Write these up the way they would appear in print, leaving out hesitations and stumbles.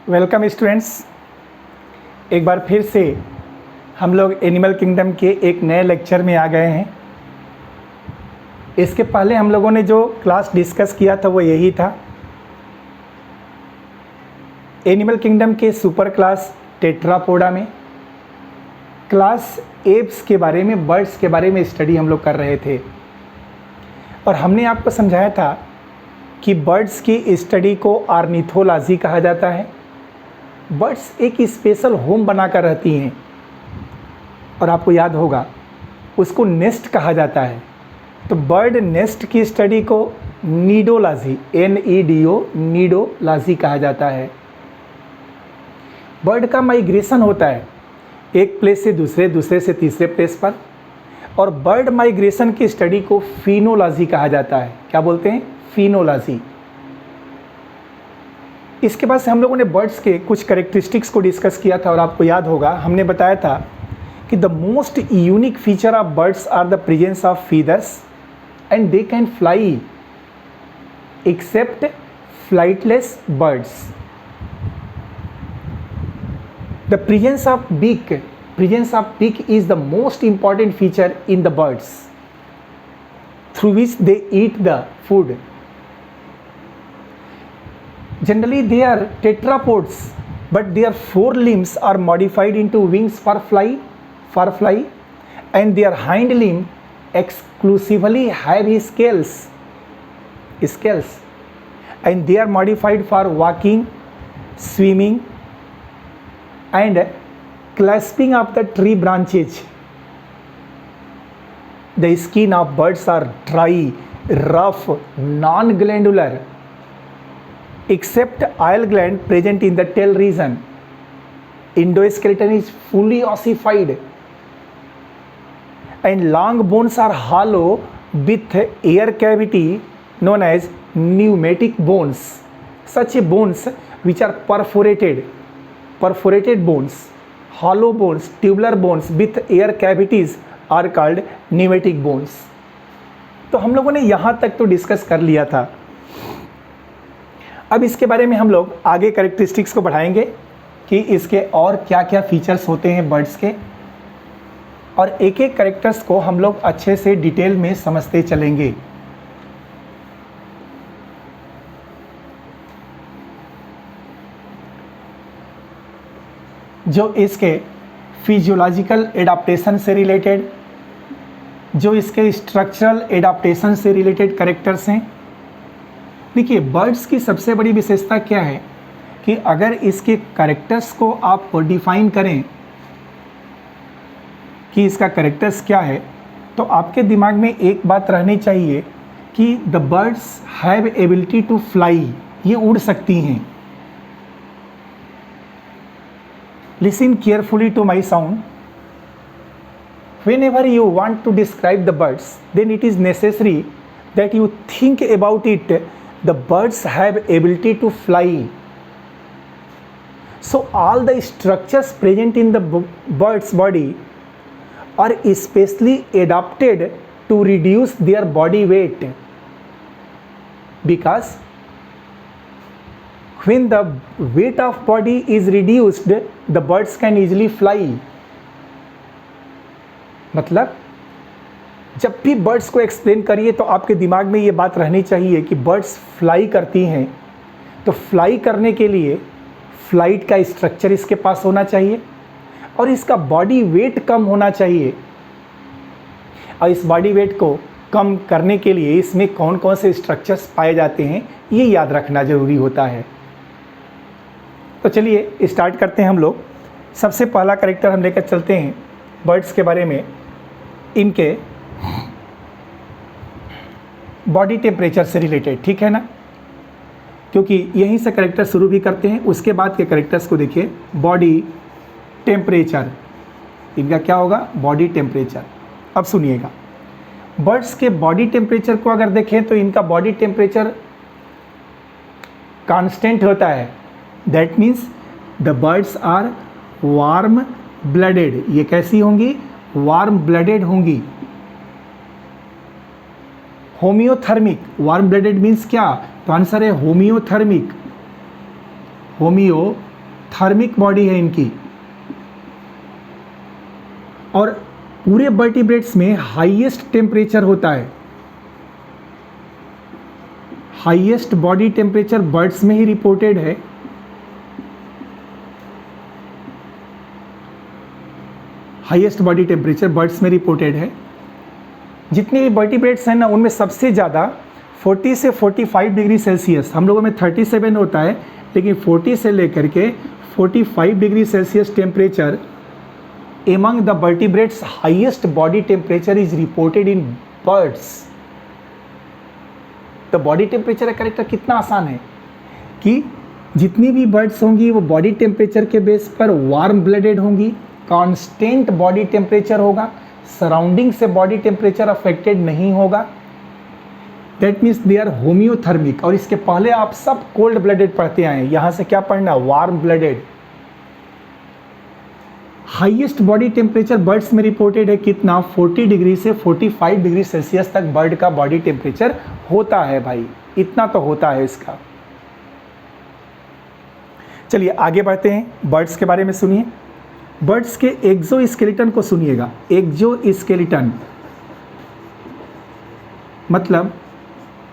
Welcome students. एक बार फिर से हम लोग एनिमल किंगडम के एक नए लेक्चर में आ गए हैं। इसके पहले हम लोगों ने जो क्लास डिस्कस किया था वो यही था, एनिमल किंगडम के सुपर क्लास टेट्रापोडा में क्लास एप्स के बारे में, बर्ड्स के बारे में स्टडी हम लोग कर रहे थे। और हमने आपको समझाया था कि बर्ड्स की स्टडी को ऑर्निथोलॉजी कहा जाता है। बर्ड्स एक स्पेशल होम बनाकर रहती हैं और आपको याद होगा उसको नेस्ट कहा जाता है। तो बर्ड नेस्ट की स्टडी को नीडोलॉजी, NEDO, नीडोलॉजी कहा जाता है। बर्ड का माइग्रेशन होता है एक प्लेस से दूसरे, दूसरे से तीसरे प्लेस पर, और बर्ड माइग्रेशन की स्टडी को फिनोलॉजी कहा जाता है। क्या बोलते हैं? फिनोलॉजी। इसके बाद से हम लोगों ने बर्ड्स के कुछ कैरेक्टरिस्टिक्स को डिस्कस किया था और आपको याद होगा हमने बताया था कि the most unique feature of birds are the presence of feathers and they can fly except flightless birds. The presence of beak is the most important feature in the birds through which they eat the food. Generally they are tetrapods, but their forelimbs are modified into wings for fly, and their hind limb exclusively have scales, and they are modified for walking, swimming and clasping of the tree branches. The skin of birds are dry, rough, non-glandular, except oil gland present in the tail region. Endoskeleton is fully ossified, and long bones are hollow with air cavity known as pneumatic bones. Such bones which are perforated bones, hollow bones, tubular bones with air cavities are called pneumatic bones. तो हम लोगों ने यहाँ तक तो discuss कर लिया था। अब इसके बारे में हम लोग आगे कैरेक्टरिस्टिक्स को बढ़ाएंगे कि इसके और क्या क्या फीचर्स होते हैं बर्ड्स के, और एक एक कैरेक्टर्स को हम लोग अच्छे से डिटेल में समझते चलेंगे। जो इसके फिजियोलॉजिकल एडाप्टेशन से रिलेटेड, जो इसके स्ट्रक्चरल एडाप्टेशन से रिलेटेड कैरेक्टर्स हैं। देखिए, बर्ड्स की सबसे बड़ी विशेषता क्या है कि अगर इसके कैरेक्टर्स को आप डिफाइन करें कि इसका कैरेक्टर्स क्या है, तो आपके दिमाग में एक बात रहनी चाहिए कि the birds have ability to fly, ये उड़ सकती हैं। Listen carefully to my sound. Whenever you want to describe the birds, then it is necessary that you think about it. The birds have ability to fly. So all the structures present in the bird's body are especially adapted to reduce their body weight, because when the weight of body is reduced, the birds can easily fly. मतलब जब भी birds को explain करिए तो आपके दिमाग में ये बात रहनी चाहिए कि बर्ड्स फ्लाई करती हैं, तो फ्लाई करने के लिए फ्लाइट का स्ट्रक्चर इसके पास होना चाहिए और इसका बॉडी वेट कम होना चाहिए। और इस बॉडी वेट को कम करने के लिए इसमें कौन कौन से स्ट्रक्चर्स पाए जाते हैं, ये याद रखना ज़रूरी होता है। तो चलिए स्टार्ट करते हैं हम लोग। सबसे पहला कैरेक्टर हम लेकर चलते हैं बर्ड्स के बारे में, इनके बॉडी टेम्परेचर से रिलेटेड, ठीक है ना, क्योंकि यहीं से कैरेक्टर शुरू भी करते हैं। उसके बाद के कैरेक्टर्स को देखिए। बॉडी टेम्परेचर, इनका क्या होगा? Body temperature. अब सुनिएगा, बर्ड्स के बॉडी टेम्परेचर को अगर देखें तो इनका बॉडी टेम्परेचर कांस्टेंट होता है। That means the birds are warm blooded. ये कैसी होंगी? वार्म ब्लडेड होंगी। होमियोथर्मिक, वार्म ब्लडेड मीन्स क्या? तो आंसर है होमियोथर्मिक। होमियो थर्मिक बॉडी है इनकी, और पूरे वर्टिब्रेट्स में हाईएस्ट टेम्परेचर होता है। हाईएस्ट बॉडी टेम्परेचर बर्ड्स में ही रिपोर्टेड है। हाईएस्ट बॉडी टेम्परेचर बर्ड्स में रिपोर्टेड है। जितने भी वर्टिब्रेट्स हैं ना, उनमें सबसे ज़्यादा 40 से 45 डिग्री सेल्सियस, हम लोगों में 37 होता है, लेकिन 40 से लेकर के 45 degree Celsius temperature among the vertebrates highest body temperature is reported in birds। तो बॉडी टेम्परेचर का करेक्टर कितना आसान है कि जितनी भी बर्ड्स होंगी वो बॉडी टेम्परेचर के बेस पर वार्म ब्लडेड होंगी, कांस्टेंट बॉडी टेम्परेचर होगा, सराउंडिंग से बॉडी टेम्परेचर अफेक्टेड नहीं होगा। That means they are homeothermic. और इसके पहले आप सब कोल्ड ब्लडेड पढ़ते आए, यहाँ से क्या पढ़ना, warm blooded. Highest body temperature birds में रिपोर्टेड है कितना, 40 डिग्री से 45 डिग्री सेल्सियस तक बर्ड का बॉडी टेम्परेचर होता है भाई, इतना तो होता है इसका। चलिए आगे बढ़ते हैं, बर्ड्स के बारे में सुनिए। बर्ड्स के एक्सोस्केलेटन को सुनिएगा। एक्सोस्केलेटन मतलब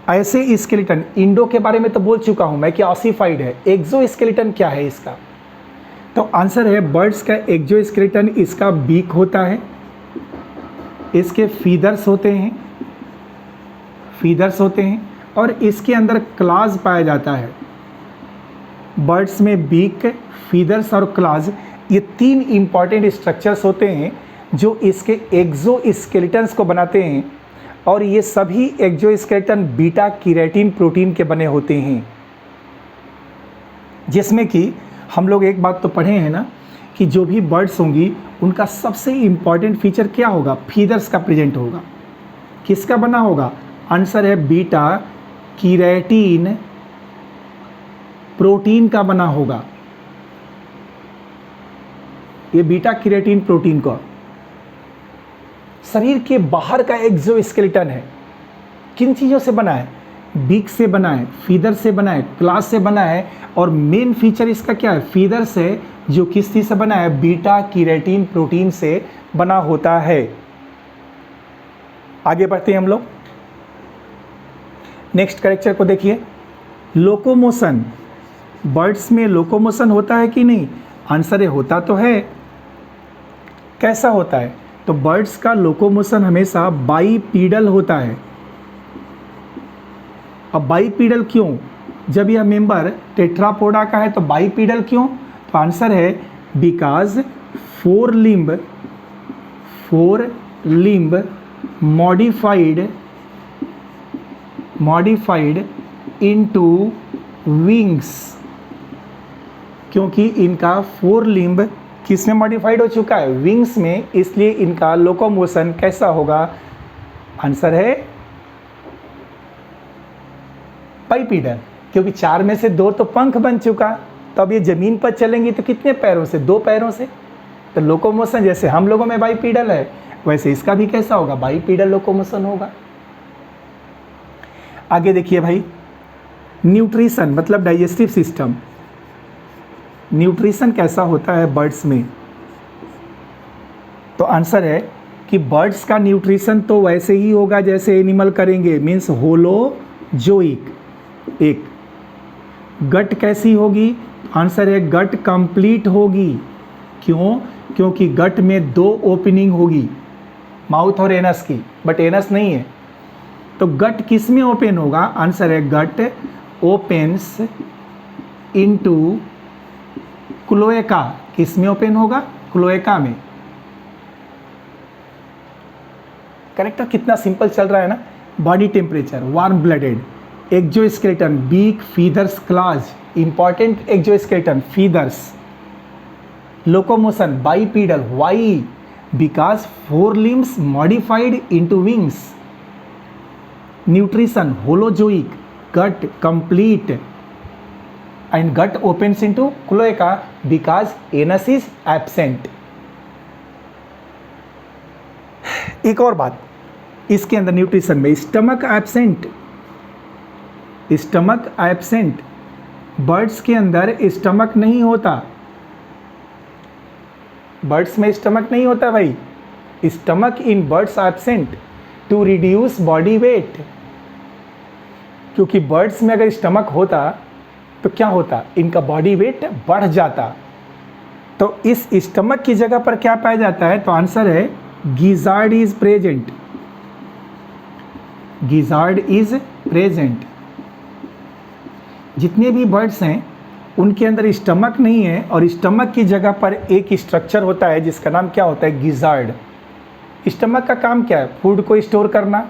ऐसे स्केलेटन, इंडो के बारे में तो बोल चुका हूं मैं कि ऑसिफाइड है। एक्सोस्केलेटन क्या है इसका, तो आंसर है बर्ड्स का एक्सोस्केलेटन, इसका बीक होता है, इसके फीदर्स होते हैं और इसके अंदर क्लाज पाया जाता है। बर्ड्स में बीक, फीदर्स और क्लाज, ये 3 इंपॉर्टेंट स्ट्रक्चर्स होते हैं जो इसके एक्सोस्केलेटन्स को बनाते हैं, और ये सभी एक्सोस्केलेटन बीटा कीरेटिन प्रोटीन के बने होते हैं। जिसमें कि हम लोग एक बात तो पढ़े हैं ना कि जो भी बर्ड्स होंगी उनका सबसे इम्पॉर्टेंट फीचर क्या होगा, फीदर्स का प्रेजेंट होगा। किसका बना होगा, आंसर है बीटा कीरेटिन प्रोटीन का बना होगा। ये बीटा कीरेटिन प्रोटीन का शरीर के बाहर का एक्सोस्केलेटन है। किन चीज़ों से बना है, बीक से बना है, फीदर से बना है, क्लास से बना है, और मेन फीचर इसका क्या है, फीदर से, जो किस चीज़ से बना है, बीटा कीरेटिन प्रोटीन से बना होता है। आगे बढ़ते हैं हम लोग, नेक्स्ट करेक्टर को देखिए। लोकोमोशन, बर्ड्स में लोकोमोशन होता है कि नहीं, आंसर है होता तो है। कैसा होता है, तो बर्ड्स का लोकोमोशन हमेशा बाइपीडल होता है। अब बाइपीडल क्यों, जब यह मेंबर टेट्रापोडा का है तो बाइपीडल क्यों, तो आंसर है because four limb modified into wings, क्योंकि इनका 4 लिम्ब किस में मॉडिफाइड हो चुका है, विंग्स में, इसलिए इनका लोकोमोशन कैसा होगा, आंसर है बाइपीडल। क्योंकि 4 में से 2 तो पंख बन चुका, तो अब ये जमीन पर चलेंगी तो कितने पैरों से, 2 पैरों से। तो लोकोमोशन जैसे हम लोगों में बाइपीडल है, वैसे इसका भी कैसा होगा, बाइपीडल लोकोमोशन होगा। आगे देखिए भाई, न्यूट्रिशन मतलब डाइजेस्टिव सिस्टम। न्यूट्रिशन कैसा होता है बर्ड्स में, तो आंसर है कि बर्ड्स का न्यूट्रिशन तो वैसे ही होगा जैसे एनिमल करेंगे, मीन्स होलोजोइक। एक गट कैसी होगी, आंसर है गट कंप्लीट होगी। क्यों, क्योंकि गट में 2 ओपनिंग होगी, माउथ और एनस की, बट एनस नहीं है। तो गट किस में ओपन होगा, आंसर है गट ओपन्स इनटू क्लोएका। किस में ओपन होगा, क्लोएका में। करेक्टर कितना सिंपल चल रहा है ना। Body temperature, warm blooded, exoskeleton, beak, feathers, claws, important exoskeleton, feathers, locomotion bipedal, why, because 4 limbs modified into wings, nutrition holozoic, gut complete, and gut opens into cloaca because anus is absent। एक और बात इसके अंदर nutrition में, stomach absent. Birds के अंदर stomach नहीं होता, बर्ड्स में स्टमक नहीं होता भाई। Stomach in birds absent to reduce body weight. क्योंकि बर्ड्स में अगर स्टमक होता तो क्या होता, इनका बॉडी वेट बढ़ जाता। तो इस स्टमक की जगह पर क्या पाया जाता है, तो आंसर है gizzard is present. Gizzard is present. जितने भी बर्ड्स हैं उनके अंदर स्टमक नहीं है, और स्टमक की जगह पर एक स्ट्रक्चर होता है जिसका नाम क्या होता है, गिजार्ड। स्टमक का काम क्या है, फूड को स्टोर करना,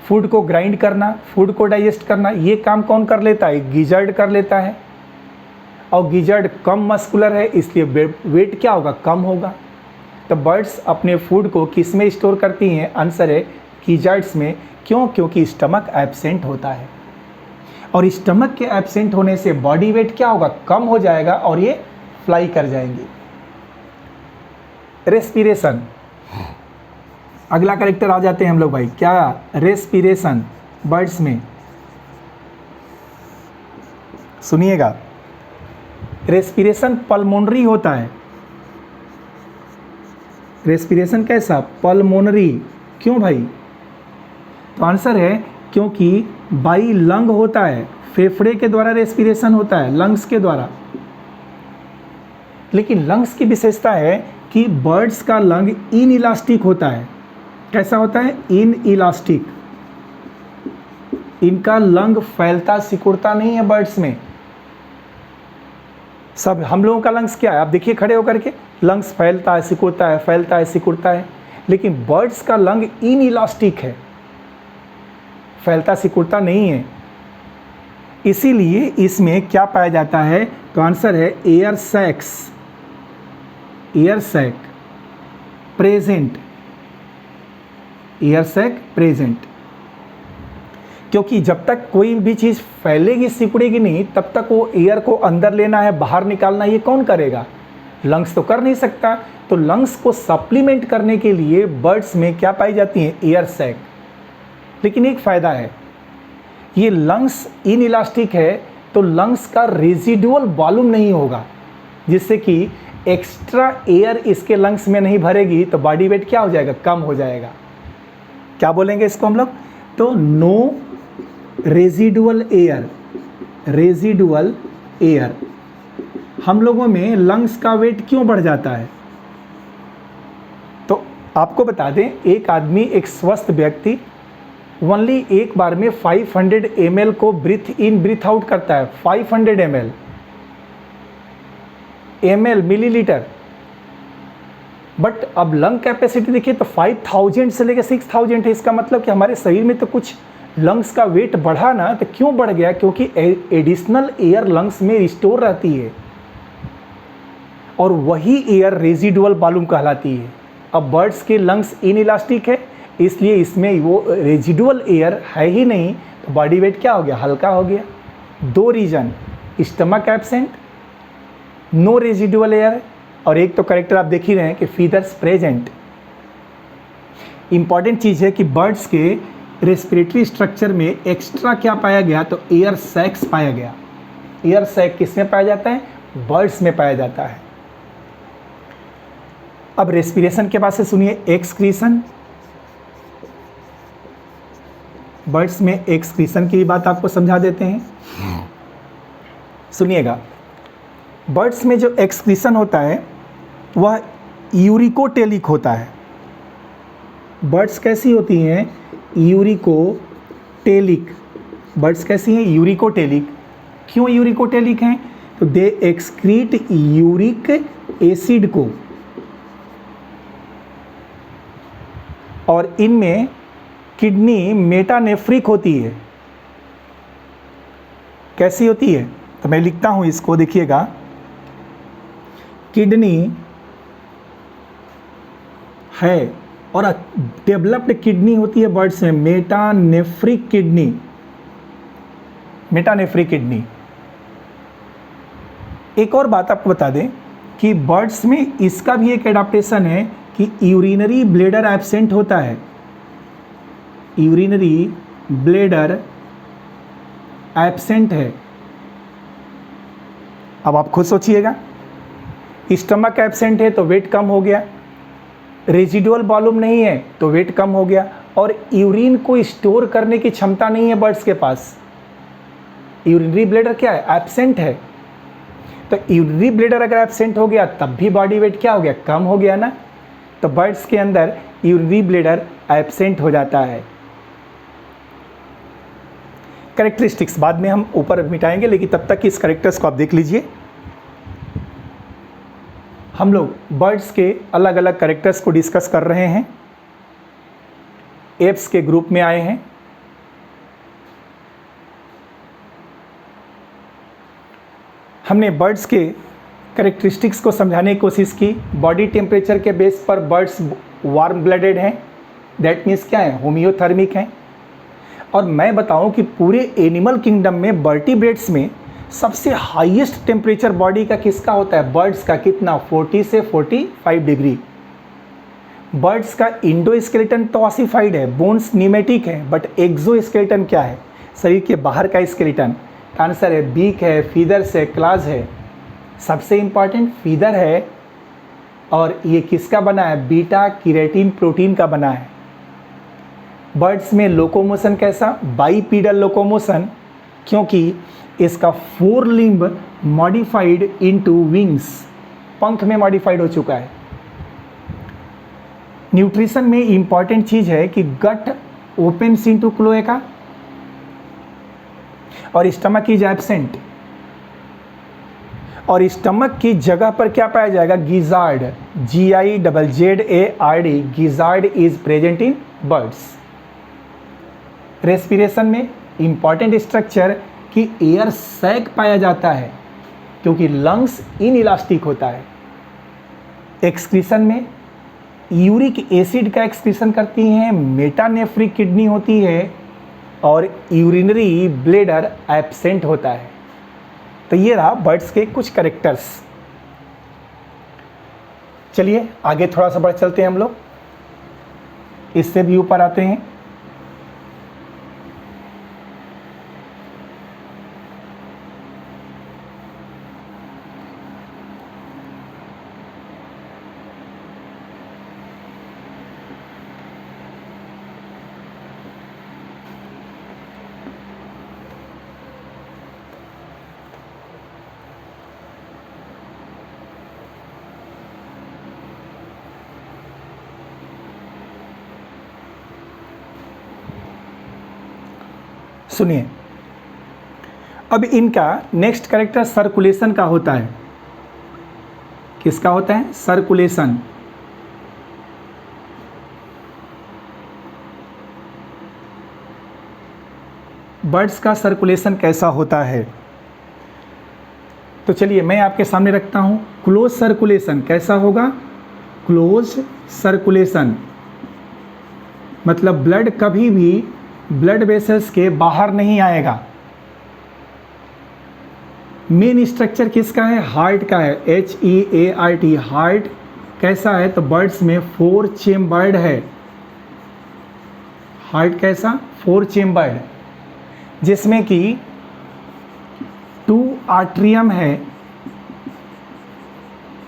फूड को ग्राइंड करना, फूड को डाइजेस्ट करना। ये काम कौन कर लेता है, गिजार्ड कर लेता है। और गिजार्ड कम मस्कुलर है, इसलिए वेट क्या होगा, कम होगा। तो बर्ड्स अपने फूड को किस में स्टोर करती हैं, आंसर है गिजार्ड्स में। क्यों, क्योंकि स्टमक एब्सेंट होता है, और स्टमक के एब्सेंट होने से बॉडी वेट क्या होगा, कम हो जाएगा, और ये फ्लाई कर जाएंगे। रेस्पिरेशन, अगला कैरेक्टर आ जाते हैं हम लोग भाई, क्या, रेस्पिरेशन बर्ड्स में। सुनिएगा, रेस्पिरेशन पल्मोनरी होता है। रेस्पिरेशन कैसा, पल्मोनरी। क्यों भाई, तो आंसर है क्योंकि बाई लंग होता है, फेफड़े के द्वारा रेस्पिरेशन होता है, लंग्स के द्वारा। लेकिन लंग्स की विशेषता है कि बर्ड्स का लंग इन इलास्टिक होता है। कैसा होता है, इन इलास्टिक। इनका लंग फैलता सिकुड़ता नहीं है बर्ड्स में। सब हम लोगों का लंग्स क्या है, आप देखिए खड़े होकर के, लंग्स फैलता है सिकुड़ता है, फैलता है सिकुड़ता है। लेकिन बर्ड्स का लंग इन इलास्टिक है, फैलता सिकुड़ता नहीं है। इसीलिए इसमें क्या पाया जाता है, तो आंसर है air sacs. Air sac present, air sac present. क्योंकि जब तक कोई भी चीज़ फैलेगी सिकुड़ेगी नहीं, तब तक वो एयर को अंदर लेना है, बाहर निकालना, ये कौन करेगा, लंग्स तो कर नहीं सकता। तो लंग्स को सप्लीमेंट करने के लिए बर्ड्स में क्या पाई जाती है, एयर सैक। लेकिन एक फ़ायदा है, ये लंग्स इन इलास्टिक है, तो लंग्स का रेजिडुअल वॉल्यूम नहीं होगा, जिससे कि एक्स्ट्रा एयर इसके लंग्स में नहीं भरेगी, तो बॉडी वेट क्या हो जाएगा, कम हो जाएगा। क्या बोलेंगे इसको हम लोग, तो no residual air. Residual air. हम लोगों में लंग्स का वेट क्यों बढ़ जाता है, तो आपको बता दें, एक आदमी, एक स्वस्थ व्यक्ति ओनली एक बार में 500 ml को ब्रीथ इन ब्रीथ आउट करता है। 500 ml, मिलीलीटर। बट अब लंग कैपेसिटी देखिए तो 5000 से लेकर 6000 है। इसका मतलब कि हमारे शरीर में तो कुछ लंग्स का वेट बढ़ा ना, तो क्यों बढ़ गया, क्योंकि एडिशनल एयर लंग्स में स्टोर रहती है, और वही एयर रेजिडुअल वॉल्यूम कहलाती है। अब बर्ड्स के लंग्स इन इलास्टिक है, इसलिए इसमें वो रेजिडुअल एयर है ही नहीं, तो बॉडी वेट क्या हो गया, हल्का हो गया। दो reason, stomach absent, no residual air, और एक तो करेक्टर आप देख ही रहे हैं कि फीदर्स प्रेजेंट। इंपॉर्टेंट चीज़ है कि बर्ड्स के रेस्पिरेटरी स्ट्रक्चर में एक्स्ट्रा क्या पाया गया, तो एयर सैक्स पाया गया। एयर सैक किस में पाया जाता है, बर्ड्स में पाया जाता है। अब रेस्पिरेशन के बाद से सुनिए एक्सक्रीशन। बर्ड्स में एक्सक्रीशन की बात आपको समझा देते हैं, सुनिएगा। बर्ड्स में जो एक्सक्रीशन होता है वह यूरिकोटेलिक होता है। बर्ड्स कैसी होती हैं, यूरिकोटेलिक। बर्ड्स कैसी हैं, यूरिकोटेलिक। क्यों यूरिकोटेलिक हैं, तो दे एक्सक्रीट यूरिक एसिड को, और इनमें किडनी मेटानेफ्रिक होती है। कैसी होती है, तो मैं लिखता हूं इसको, देखिएगा। किडनी है और डेवलप्ड किडनी होती है बर्ड्स में, मेटानेफ्रिक किडनी। Metanephric kidney. एक और बात आपको बता दें कि बर्ड्स में इसका भी एक एडाप्टेशन है कि यूरिनरी ब्लेडर एब्सेंट होता है। यूरिनरी ब्लेडर एब्सेंट है। अब आप खुद सोचिएगा, स्टमक एब्सेंट है तो वेट कम हो गया, रेजिडुअल वॉल्यूम नहीं है तो वेट कम हो गया, और यूरिन को स्टोर करने की क्षमता नहीं है बर्ड्स के पास। यूरिनरी ब्लैडर क्या है? एब्सेंट है। तो यूरिनरी ब्लैडर अगर एब्सेंट हो गया तब भी बॉडी वेट क्या हो गया? कम हो गया ना। तो बर्ड्स के अंदर यूरिनरी ब्लैडर एब्सेंट हो जाता है। कैरेक्टरिस्टिक्स बाद में हम ऊपर मिटाएंगे, लेकिन तब तक इस कैरेक्टर्स को आप देख लीजिए। हम लोग बर्ड्स के अलग अलग कैरेक्टर्स को डिस्कस कर रहे हैं, एप्स के ग्रुप में आए हैं। हमने बर्ड्स के कैरेक्टरिस्टिक्स को समझाने की कोशिश की। बॉडी टेम्परेचर के बेस पर बर्ड्स वार्म ब्लडेड हैं, दैट मीन्स क्या है? होमियोथर्मिक हैं। और मैं बताऊं कि पूरे एनिमल किंगडम में वर्टिब्रेट्स में सबसे हाईएस्ट टेम्परेचर बॉडी का किसका होता है? बर्ड्स का। कितना? 40 से 45 डिग्री। बर्ड्स का इंडोस्केलेटन तो ऑसिफाइड है, बोन्स न्यूमेटिक है, बट एक्सोस्केलेटन क्या है? शरीर के बाहर का स्केलेटन। आंसर है बीक है, फीदर्स है, क्लाज है। सबसे इंपॉर्टेंट फीदर है, और ये किसका बना है? बीटा कैरोटीन प्रोटीन का बना है। बर्ड्स में लोकोमोशन कैसा? बाइपीडल लोकोमोशन, क्योंकि इसका 4 लिम्ब मॉडिफाइड इनटू विंग्स, पंख में मॉडिफाइड हो चुका है। न्यूट्रिशन में इंपॉर्टेंट चीज है कि गट ओपन्स इनटू क्लोएका और स्टमक इज एब्सेंट, और स्टमक की जगह पर क्या पाया जाएगा? Gizzard, GIZZARD, gizzard is present in birds. Respiration में इंपॉर्टेंट स्ट्रक्चर कि एयर सैक पाया जाता है, क्योंकि लंग्स इनइलास्टिक होता है। एक्सक्रीशन में यूरिक एसिड का एक्सक्रीशन करती हैं, मेटानेफ्रिक किडनी होती है, और यूरिनरी ब्लैडर एब्सेंट होता है। तो ये रहा बर्ड्स के कुछ कैरेक्टर्स। चलिए आगे थोड़ा सा बढ़ चलते हैं हम लोग, इससे भी ऊपर आते हैं। सुनिए, अब इनका नेक्स्ट कैरेक्टर सर्कुलेशन का होता है। किसका होता है? सर्कुलेशन। बर्ड्स का सर्कुलेशन कैसा होता है? तो चलिए मैं आपके सामने रखता हूं। क्लोज सर्कुलेशन कैसा होगा? क्लोज सर्कुलेशन मतलब ब्लड कभी भी ब्लड वेसल्स के बाहर नहीं आएगा। मेन स्ट्रक्चर किसका है? हार्ट का है, HEART। हार्ट कैसा है? तो बर्ड्स में 4 चेम्बर्ड है। हार्ट कैसा? 4 चेम्बर्ड, जिसमें कि 2 आर्ट्रियम है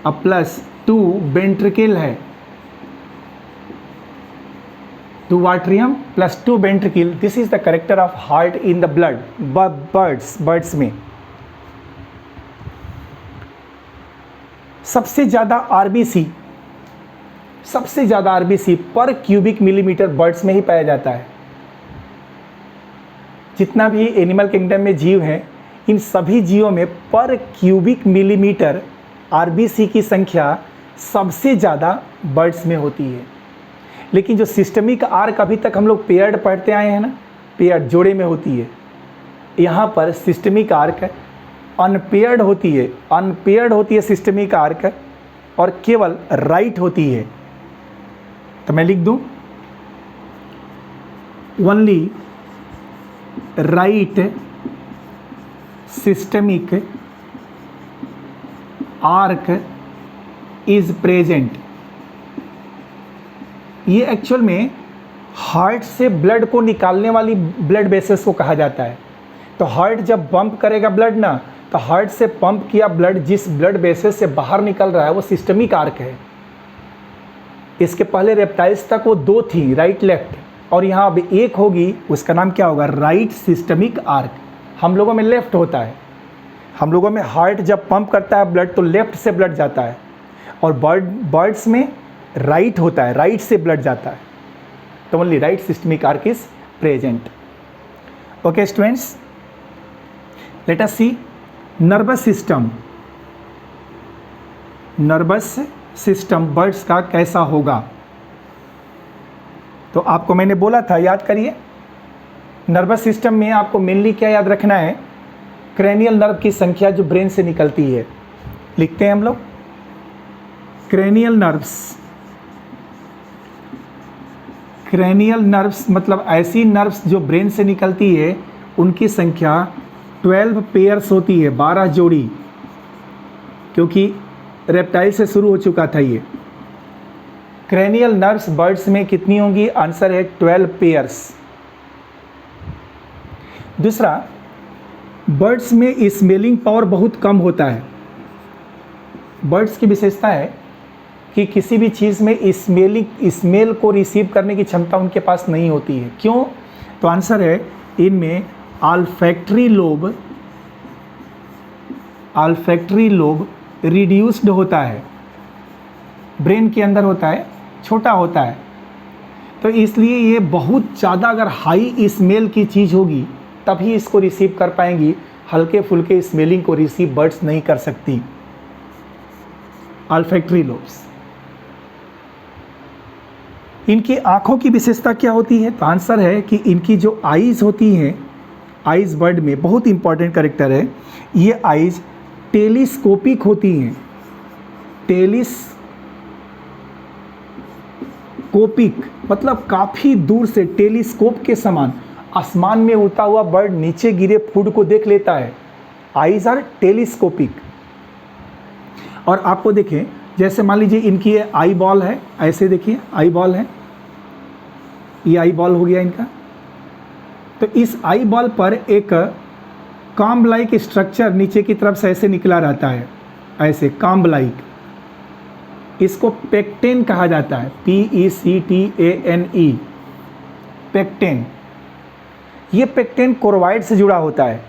प्लस 2 वेंट्रिकल है। 2 atrium plus 2 ventricle, this is the character of heart in the blood birds में। सबसे ज़्यादा आरबीसी पर क्यूबिक मिलीमीटर बर्ड्स में ही पाया जाता है। जितना भी एनिमल किंगडम में जीव हैं, इन सभी जीवों में पर क्यूबिक मिलीमीटर आरबीसी की संख्या सबसे ज़्यादा बर्ड्स में होती है। लेकिन जो सिस्टमिक आर्क अभी तक हम लोग पेयर्ड पढ़ते आए हैं ना, पेयर्ड जोड़े में होती है, यहाँ पर सिस्टमिक आर्क अनपेयर्ड होती है सिस्टमिक आर्क, और केवल राइट होती है। तो मैं लिख दूं, only right systemic arch is present. ये एक्चुअल में हार्ट से ब्लड को निकालने वाली ब्लड वेसल्स को कहा जाता है। तो हार्ट जब पंप करेगा ब्लड ना, तो हार्ट से पंप किया ब्लड जिस ब्लड वेसल से बाहर निकल रहा है वो सिस्टमिक आर्क है। इसके पहले रेप्टाइल्स तक वो 2 थी, राइट लेफ्ट, और यहाँ अब एक होगी, उसका नाम क्या होगा, राइट सिस्टमिक आर्क। हम लोगों में लेफ्ट होता है, हम लोगों में हार्ट जब पंप करता है ब्लड तो लेफ्ट से ब्लड जाता है, और बर्ड्स में राइट होता है, राइट से ब्लड जाता है। तो only right systemic arch is present. Okay students, let us see nervous system. Nervous system birds का कैसा होगा। तो आपको मैंने बोला था, याद करिए, नर्वस सिस्टम में आपको मेनली क्या याद रखना है, क्रेनियल नर्व की संख्या जो ब्रेन से निकलती है। लिखते हैं हम लोग, क्रेनियल नर्व्स मतलब ऐसी नर्व्स जो ब्रेन से निकलती है, उनकी संख्या 12 पेयर्स होती है, 12 जोड़ी, क्योंकि रेप्टाइल से शुरू हो चुका था ये। क्रेनियल नर्व्स बर्ड्स में कितनी होंगी, आंसर है 12 पेयर्स। दूसरा, बर्ड्स में स्मेलिंग पावर बहुत कम होता है। बर्ड्स की विशेषता है कि किसी भी चीज़ में स्मेल को रिसीव करने की क्षमता उनके पास नहीं होती है। क्यों? तो आंसर है इनमें ऑल्फैक्टरी लोब रिड्यूस्ड होता है, ब्रेन के अंदर होता है, छोटा होता है। तो इसलिए ये बहुत ज़्यादा अगर हाई स्मेल की चीज़ होगी तभी इसको रिसीव कर पाएंगी, हल्के फुल्के स्मेलिंग को रिसीव बर्ड्स नहीं कर सकती। Olfactory lobes. इनकी आँखों की विशेषता क्या होती है? तो आंसर है कि इनकी जो आइज़ होती हैं, आइज़ बर्ड में बहुत इंपॉर्टेंट कैरेक्टर है, ये आइज़ टेलीस्कोपिक होती हैं। टेलीस्कोपिक मतलब काफ़ी दूर से, टेलीस्कोप के समान आसमान में उड़ता हुआ बर्ड नीचे गिरे फूड को देख लेता है। Eyes are telescopic. और आपको देखें, जैसे मान लीजिए इनकी ये आई बॉल है, ऐसे देखिए आई बॉल है, ये आई बॉल हो गया इनका। तो इस आई बॉल पर एक काम्ब लाइक स्ट्रक्चर नीचे की तरफ से ऐसे निकला रहता है, ऐसे काम्ब लाइक। इसको पेक्टेन कहा जाता है, PECTANE, पेक्टेन। ये पेक्टेन कोरोवाइड से जुड़ा होता है।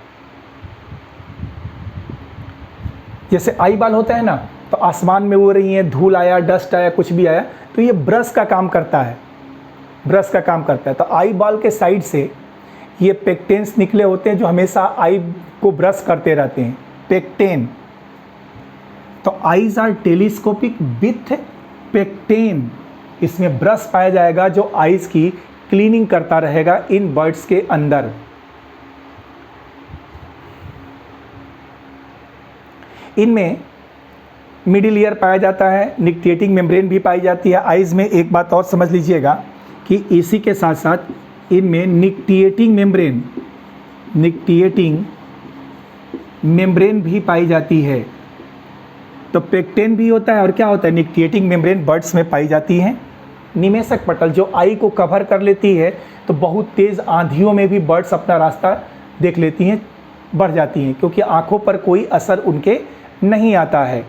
जैसे आई बॉल होता है ना, तो आसमान में उड़ रही है, धूल आया, डस्ट आया, कुछ भी आया, तो ये ब्रश का काम करता है, ब्रश का काम करता है। तो आई बॉल के साइड से ये पेक्टेन्स निकले होते हैं जो हमेशा आई को ब्रश करते रहते हैं, पेक्टेन। तो eyes are telescopic with pecten. इसमें ब्रश पाया जाएगा जो आइज की क्लीनिंग करता रहेगा इन बर्ड्स के अंदर। इनमें मिडिल ईयर पाया जाता है, निक्टिएटिंग मेम्ब्रेन भी पाई जाती है। आइज में एक बात और समझ लीजिएगा कि इसी के साथ साथ इनमें निक्टिएटिंग मेम्ब्रेन भी पाई जाती है। तो पेक्टेन भी होता है और क्या होता है, निक्टिएटिंग मेम्ब्रेन बर्ड्स में पाई जाती है। निमेषक पटल जो आई को कवर कर लेती है, तो बहुत तेज़ आंधियों में भी बर्ड्स अपना रास्ता देख लेती हैं, बढ़ जाती हैं, क्योंकि आँखों पर कोई असर उनके नहीं आता है।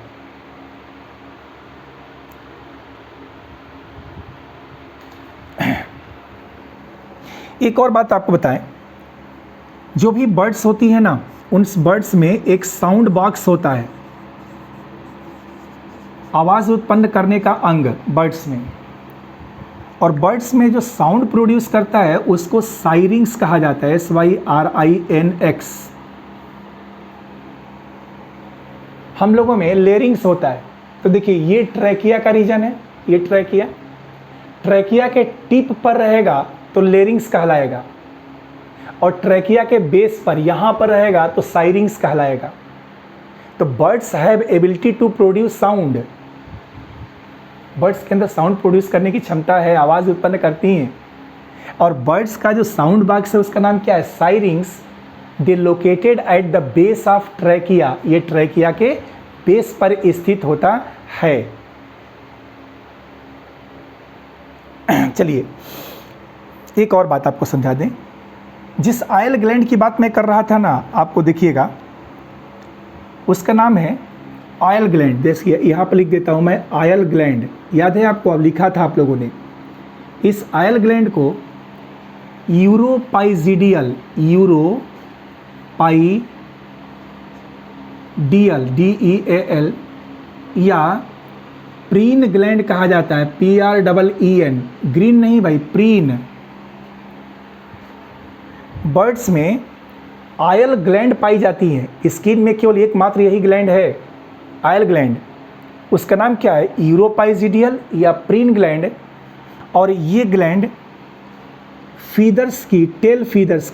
एक और बात आपको बताएं, जो भी बर्ड्स होती है ना, उन बर्ड्स में एक साउंड बॉक्स होता है, आवाज़ उत्पन्न करने का अंग बर्ड्स में। और बर्ड्स में जो साउंड प्रोड्यूस करता है उसको साइरिंग्स कहा जाता है, SYRINX। हम लोगों में लेरिंग्स होता है। तो देखिए ये ट्रैकिया का रीजन है, ये ट्रैकिया के टिप पर रहेगा तो लेरिंग्स कहलाएगा, और ट्रैकिया के बेस पर यहाँ पर रहेगा तो साइरिंग्स कहलाएगा। तो birds have ability to produce sound. Birds के अंदर साउंड प्रोड्यूस करने की क्षमता है, आवाज़ उत्पन्न करती हैं। और बर्ड्स का जो साउंड बॉक्स है उसका नाम क्या है, साइरिंग्स। दे located at the base of trachea. ये ट्रैकिया के बेस पर स्थित होता है। चलिए एक और बात आपको समझा दें। जिस आयल ग्लैंड की बात मैं कर रहा था ना, आपको देखिएगा उसका नाम है ऑयल ग्लैंड। देखिए यहाँ पर लिख देता हूँ मैं, ऑयल ग्लैंड, याद है आपको, अब लिखा था आप लोगों ने। इस ऑयल ग्लैंड को यूरोपाइजिडियल, DEAL या प्रीन ग्लैंड कहा जाता है, PREEN, ग्रीन नहीं भाई, प्रीन। बर्ड्स में ऑयल ग्लैंड पाई जाती है, स्किन में केवल एकमात्र यही ग्लैंड है, ऑयल ग्लैंड। उसका नाम क्या है, यूरोपाइजिडियल या प्रीन ग्लैंड। और ये ग्लैंड फीदर्स की, टेल फीदर्स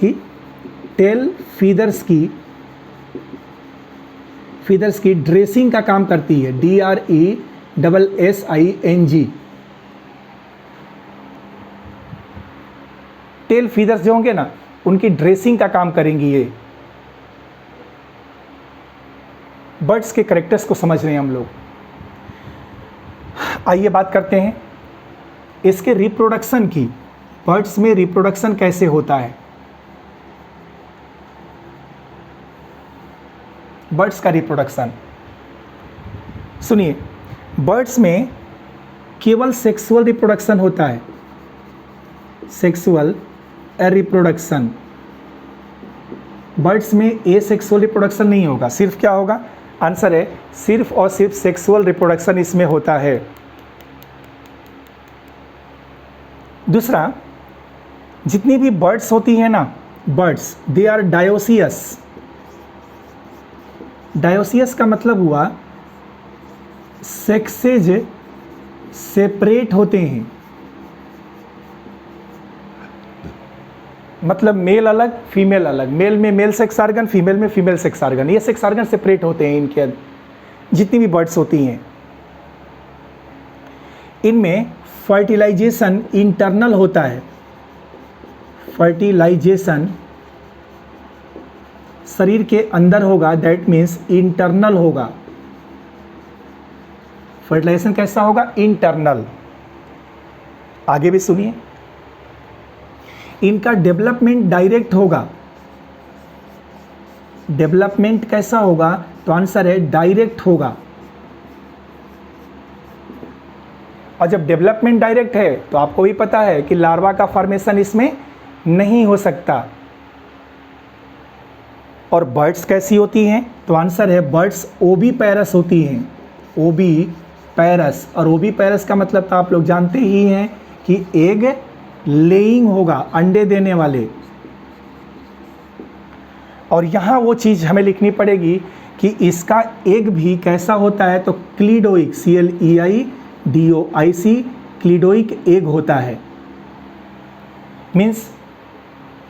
की ड्रेसिंग का काम करती है, DRESSING। टेल फीदर्स जो होंगे ना, उनकी ड्रेसिंग का काम करेंगी ये। बर्ड्स के कैरेक्टर्स को समझ रहे हैं हम लोग। आइए बात करते हैं इसके रिप्रोडक्शन की। बर्ड्स में रिप्रोडक्शन कैसे होता है, बर्ड्स का रिप्रोडक्शन सुनिए। बर्ड्स में केवल सेक्सुअल रिप्रोडक्शन होता है, सेक्सुअल रिप्रोडक्शन। बर्ड्स में एसेक्सुअल रिप्रोडक्शन नहीं होगा। सिर्फ क्या होगा, आंसर है सिर्फ और सिर्फ सेक्सुअल रिप्रोडक्शन इसमें होता है। दूसरा, जितनी भी बर्ड्स होती हैं ना, birds, they are dioecious. Dioecious का मतलब हुआ सेक्सेज सेपरेट होते हैं, मतलब मेल अलग फीमेल अलग, मेल में मेल सेक्स आर्गन, फीमेल में फीमेल सेक्स आर्गन, ये सेक्स आर्गन सेपरेट होते हैं इनके जितनी भी बर्ड्स होती हैं। इनमें फर्टिलाइजेशन इंटरनल होता है, फर्टिलाइजेशन शरीर के अंदर होगा, दैट मीन्स इंटरनल होगा। फर्टिलाइजेशन कैसा होगा, इंटरनल। आगे भी सुनिए, इनका डेवलपमेंट डायरेक्ट होगा। डेवलपमेंट कैसा होगा, तो आंसर है डायरेक्ट होगा। और जब डेवलपमेंट डायरेक्ट है तो आपको भी पता है कि लार्वा का फॉर्मेशन इसमें नहीं हो सकता। और बर्ड्स कैसी होती हैं, तो आंसर है बर्ड्स ओबी पैरस होती हैं, ओबी पैरस। और ओबी पैरस का मतलब तो आप लोग जानते ही हैं कि एग लेइंग होगा, अंडे देने वाले। और यहाँ वो चीज़ हमें लिखनी पड़ेगी कि इसका एग भी कैसा होता है, तो क्लीडोइक, CLEIDOIC, क्लीडोइक एग होता है। मीन्स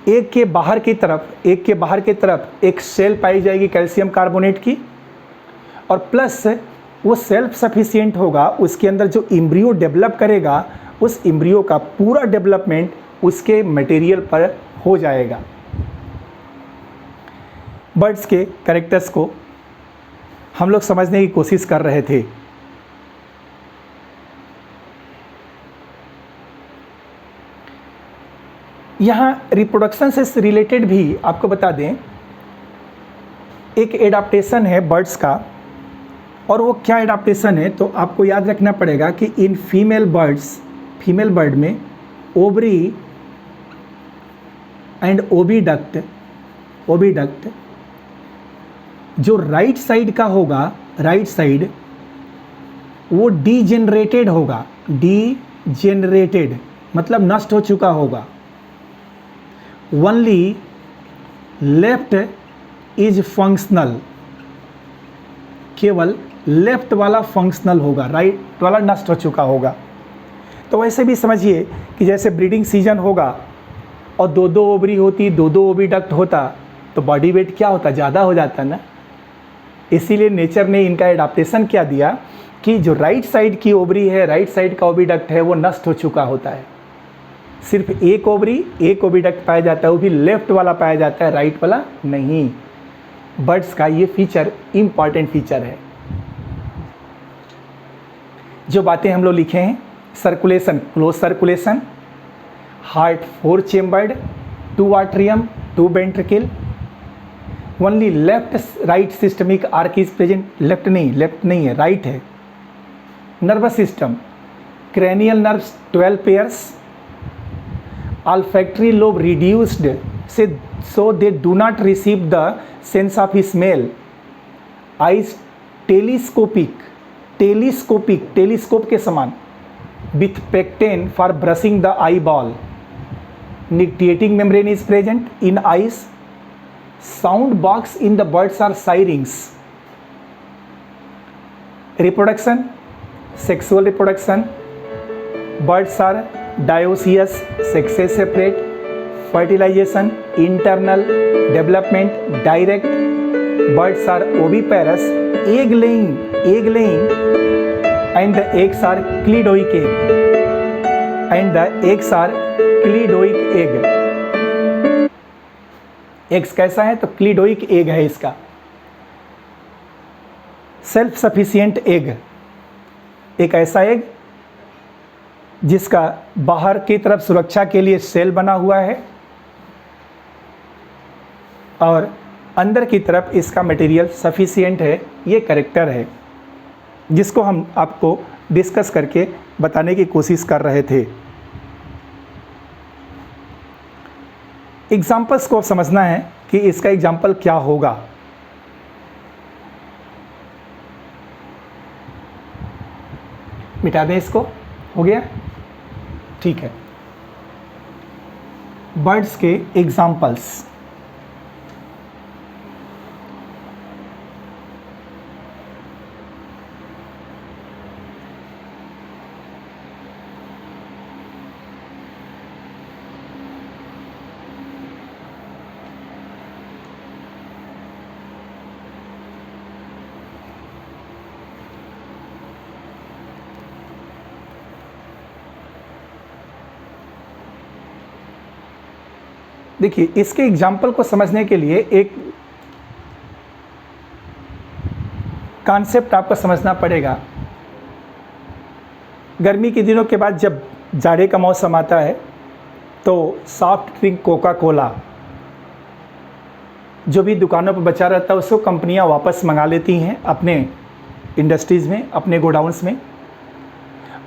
एग के बाहर की तरफ एक सेल पाई जाएगी कैल्शियम कार्बोनेट की, और प्लस वो सेल्फ सफिशिएंट होगा। उसके अंदर जो एम्ब्रियो डेवलप करेगा, उस एम्ब्रियो का पूरा डेवलपमेंट उसके मटेरियल पर हो जाएगा। बर्ड्स के कैरेक्टर्स को हम लोग समझने की कोशिश कर रहे थे। यहाँ रिप्रोडक्शन से रिलेटेड भी आपको बता दें, एक एडाप्टेशन है बर्ड्स का। और वो क्या एडाप्टेशन है, तो आपको याद रखना पड़ेगा कि इन फीमेल बर्ड में ओवरी एंड ओविडक्ट जो राइट साइड का होगा, राइट साइड वो डीजेनरेटेड होगा, डीजेनरेटेड मतलब नष्ट हो चुका होगा। ओनली लेफ्ट इज फंक्शनल, केवल लेफ्ट वाला फंक्शनल होगा, राइट वाला नष्ट हो चुका होगा। तो वैसे भी समझिए कि जैसे ब्रीडिंग सीजन होगा और दो ओवरी होती, दो ओविडक्ट होता, तो बॉडी वेट क्या होता, ज़्यादा हो जाता ना। इसीलिए नेचर ने इनका एडाप्टेशन क्या दिया कि जो राइट साइड की ओवरी है, राइट साइड का ओविडक्ट है, वो नष्ट हो चुका होता है। सिर्फ एक ओविडक्ट पाया जाता है, वो भी लेफ्ट वाला पाया जाता है, राइट वाला नहीं। बर्ड्स का ये फीचर इंपॉर्टेंट फीचर है। जो बातें हम लोग लिखे हैं, circulation, close circulation, heart 4 chambered, 2 atrium, 2 ventricle, only left right systemic arch is present, left नहीं है, राइट है। Nervous system, cranial nerves 12 pairs, olfactory lobe reduced so they do not receive the sense of smell, eyes telescope के समान, with pecten for brushing the eyeball, nictitating membrane is present in eyes, sound box in the birds are syrinx, reproduction, sexual reproduction, birds are dioecious, sexes separate, fertilization, internal development, direct, birds are oviparous, egg laying, and the eggs are cleidoic egg, eggs कैसा है तो क्लीडोइक egg है इसका। Self sufficient egg, एक ऐसा egg जिसका बाहर की तरफ सुरक्षा के लिए सेल बना हुआ है और अंदर की तरफ इसका मटेरियल सफिशिएंट है। ये कैरेक्टर है जिसको हम आपको डिस्कस करके बताने की कोशिश कर रहे थे। एग्जाम्पल्स को समझना है कि इसका एग्जाम्पल क्या होगा। मिटा दें इसको, हो गया, ठीक है। बर्ड्स के एग्जाम्पल्स, देखिए इसके एग्जाम्पल को समझने के लिए एक कॉन्सेप्ट आपको समझना पड़ेगा। गर्मी के दिनों के बाद जब जाड़े का मौसम आता है तो सॉफ्ट ड्रिंक कोका कोला जो भी दुकानों पर बचा रहता है उसको कंपनियां वापस मंगा लेती हैं अपने इंडस्ट्रीज़ में, अपने गोडाउन्स में,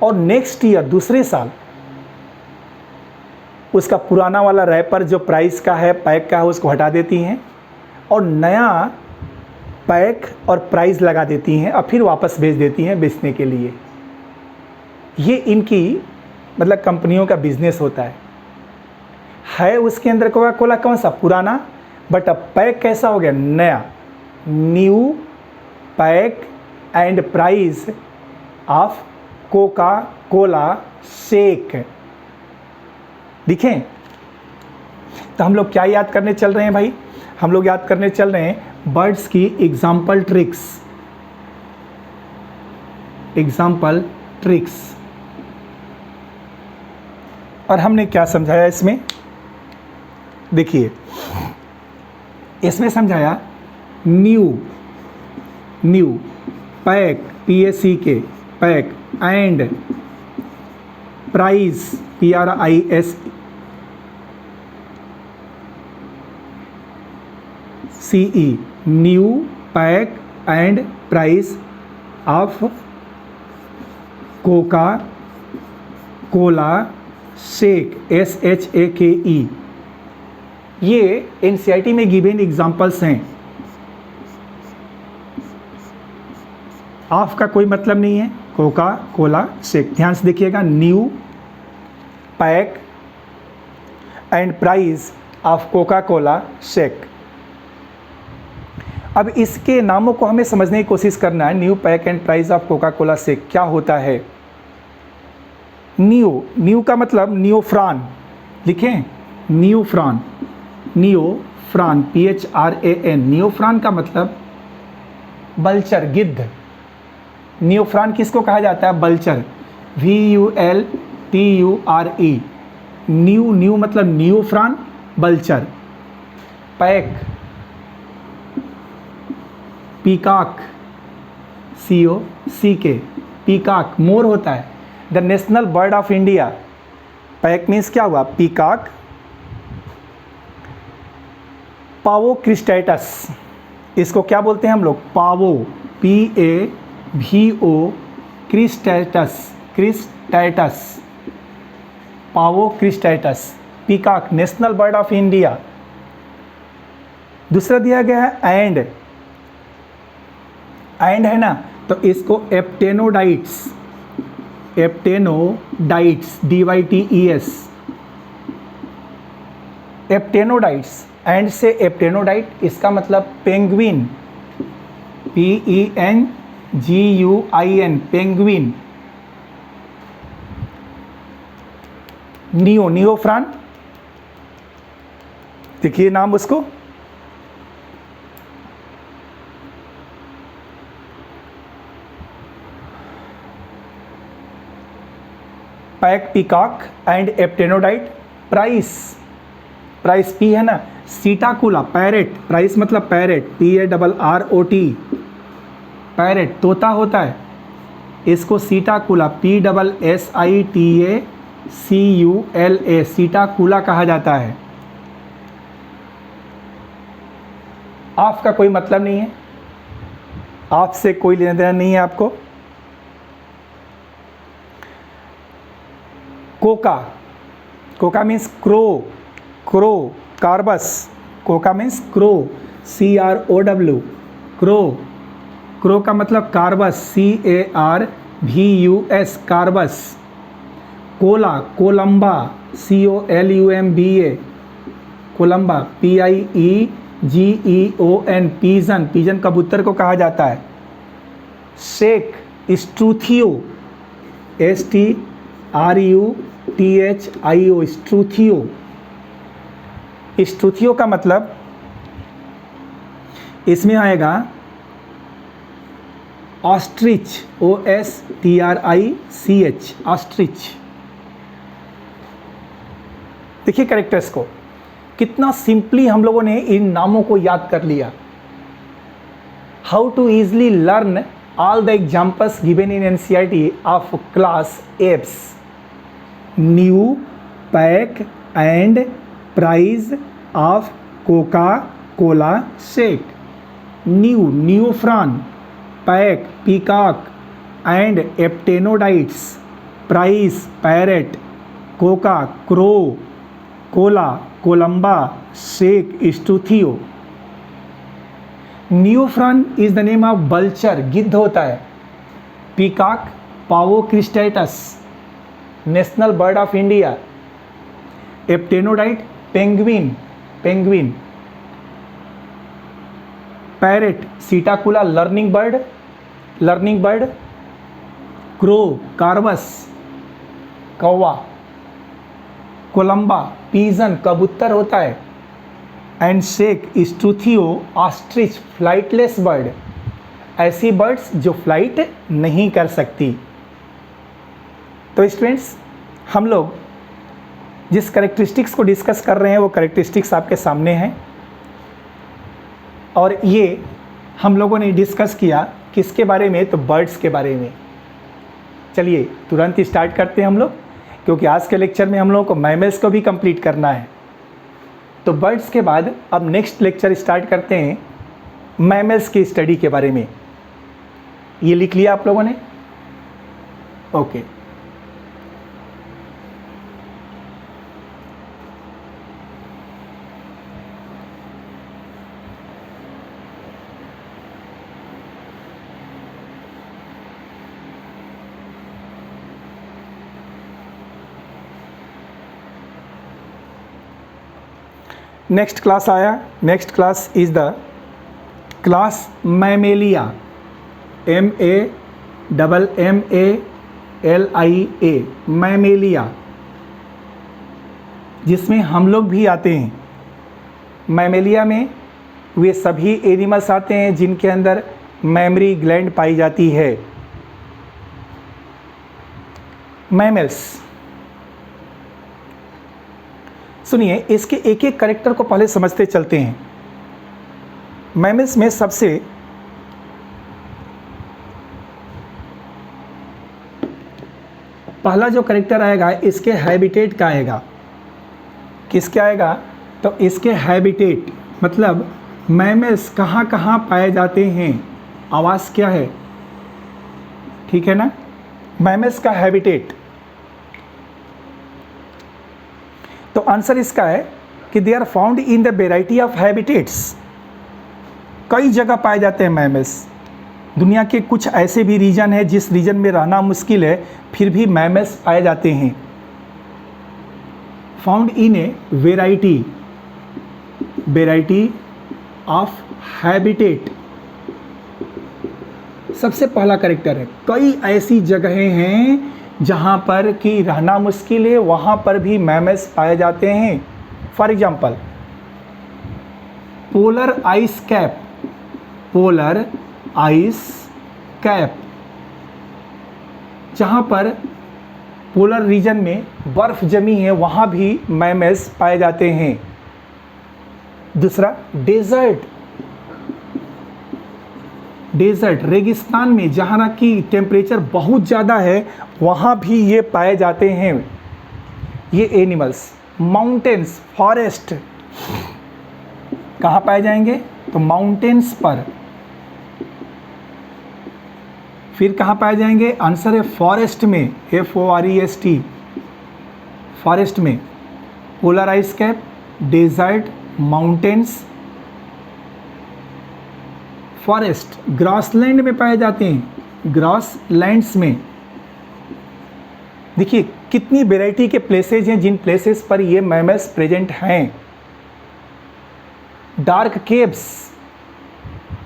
और नेक्स्ट ईयर दूसरे साल उसका पुराना वाला रैपर जो प्राइस का है, पैक का है, उसको हटा देती हैं और नया पैक और प्राइस लगा देती हैं और फिर वापस भेज देती हैं बेचने के लिए। ये इनकी मतलब कंपनियों का बिजनेस होता है उसके अंदर कोका कोला कौन सा पुराना, बट अब पैक कैसा हो गया, नया, new pack and price of coca cola shake. दिखें तो हम लोग क्या याद करने चल रहे हैं भाई, हम लोग याद करने चल रहे हैं बर्ड्स की एग्जाम्पल ट्रिक्स। और हमने क्या समझाया इसमें, देखिए इसमें समझाया new pack, PACK pack, and price, PRISE new pack and price of coca cola shake, SHAKE। ये NCERT में गिवन एग्जाम्पल्स हैं। ऑफ का कोई मतलब नहीं है, कोका कोला शेक। ध्यान से देखिएगा, new pack and price of coca cola shake. अब इसके नामों को हमें समझने की कोशिश करना है। New pack and price of coca cola shake क्या होता है। न्यू का मतलब न्यूफ्रान, लिखें न्यूफ्रान, PHRAN। न्यूफ्रान का मतलब बल्चर, गिद्ध। न्यूफ्रान किसको कहा जाता है, बल्चर, VULTURE। न्यू मतलब न्यूफ्रान, बल्चर। पैक, पीकॉक, COCK, पीकॉक, मोर होता है, the national bird of India. Pack means क्या हुआ, पीकॉक। पावोक्रिस्टैटस, इसको क्या बोलते हैं हम लोग? Pavo, PAVO, cristatus, cristatus, pavo cristatus. Peacock national bird of India. दूसरा दिया गया है एंड है ना, तो इसको एप्टेनोडाइट्स, एप्टेनोडाइट्स, DYTES, एप्टेनोडाइट्स। एंड से एप्टेनोडाइट, इसका मतलब पेंगुइन, PENGUIN, पेंगुइन। नियोफ्रान, देखिए नाम उसको, pack peacock and aptenodyte. Price, price P है ना, सीटाकुला, पैरेट, प्राइस मतलब पैरेट, PARROT, पैरेट तोता होता है, इसको सीटाकुला, PSSITACULA, सीटाकुला कहा जाता है। आपका कोई मतलब नहीं है, आपसे कोई लेना देना नहीं है आपको। Coca, coca means crow, crow, Corvus, coca means crow, CROW, crow, crow का मतलब Corvus, CARVUS, Corvus. Cola, Columba, COLUMBA, Columba, PIEGEON, pigeon, pigeon कबूतर को कहा जाता है। Shake, Struthio, STRUTHIO, Struthio. Struthio का मतलब इसमें आएगा ऑस्ट्रिच, OSTRICH, ऑस्ट्रिच। देखिए कैरेक्टर्स को, कितना सिंपली हम लोगों ने इन नामों को याद कर लिया। How to easily learn all the examples given in NCERT of class एप्स। New, pack and price of coca cola shake. New, Neophron, pack, peacock and Aptenodytes, price, parrot, coca, crow, cola, Columba, shake, Struthio. Neophron is the name of vulture, गिद्ध होता है। Peacock, pavo cristatus, national bird of India. Aptenodyte, penguin, penguin. Parrot, Psittacula, learning bird, learning bird. Crow, Corvus, कौवा। Columba, pigeon, कबूतर होता है। And shake, Struthio, ostrich, flightless bird, ऐसी birds जो flight नहीं कर सकती। तो स्टूडेंट्स, हम लोग जिस करेक्टरिस्टिक्स को डिस्कस कर रहे हैं वो करेक्टरिस्टिक्स आपके सामने हैं, और ये हम लोगों ने डिस्कस किया किसके बारे में? तो बर्ड्स के बारे में। चलिए तुरंत स्टार्ट करते हैं हम लोग, क्योंकि आज के लेक्चर में हम लोगों को मैमल्स को भी कंप्लीट करना है। तो बर्ड्स के बाद अब नेक्स्ट लेक्चर स्टार्ट करते हैं मैमल्स की स्टडी के बारे में। ये लिख लिया आप लोगों ने? ओके। नेक्स्ट क्लास आया, next class is the class Mammalia, MAMMALIA, Mammalia, जिसमें हम लोग भी आते हैं। मैमेलिया में वे सभी एनिमल्स आते हैं जिनके अंदर मेमरी ग्लैंड पाई जाती है। मैमल्स, सुनिए इसके एक एक कैरेक्टर को पहले समझते चलते हैं। मैमल्स में सबसे पहला जो कैरेक्टर आएगा इसके हैबिटेट का आएगा। किसके आएगा? तो इसके हैबिटेट, मतलब मैमल्स कहाँ कहाँ पाए जाते हैं, आवास क्या है, ठीक है ना। मैमल्स का हैबिटेट, तो आंसर इसका है कि they are found in the variety of habitats. कई जगह पाए जाते हैं मैमल्स। दुनिया के कुछ ऐसे भी रीजन है जिस रीजन में रहना मुश्किल है, फिर भी मैमल्स पाए जाते हैं। Found in a variety of habitat, सबसे पहला कैरेक्टर है। कई ऐसी जगहें हैं जहां पर कि रहना मुश्किल है, वहां पर भी मैमल्स पाए जाते हैं। For example polar ice cap, polar ice cap, जहां पर पोलर रीजन में बर्फ जमी है वहां भी मैमल्स पाए जाते हैं। दूसरा डेजर्ट, रेगिस्तान में जहाँ की टेम्परेचर बहुत ज़्यादा है वहाँ भी ये पाए जाते हैं ये एनिमल्स। माउंटेन्स, फॉरेस्ट, कहाँ पाए जाएंगे, तो माउंटेन्स पर। फिर कहाँ पाए जाएंगे, आंसर है फॉरेस्ट में, FOREST, फॉरेस्ट में। Polar ice cap, desert, mountains, forest. Grassland में पाए जाते हैं, ग्रासलैंड्स में। देखिए कितनी वैरायटी के प्लेसेज हैं जिन प्लेसेस पर ये मैमल्स प्रेजेंट हैं। डार्क केव्स,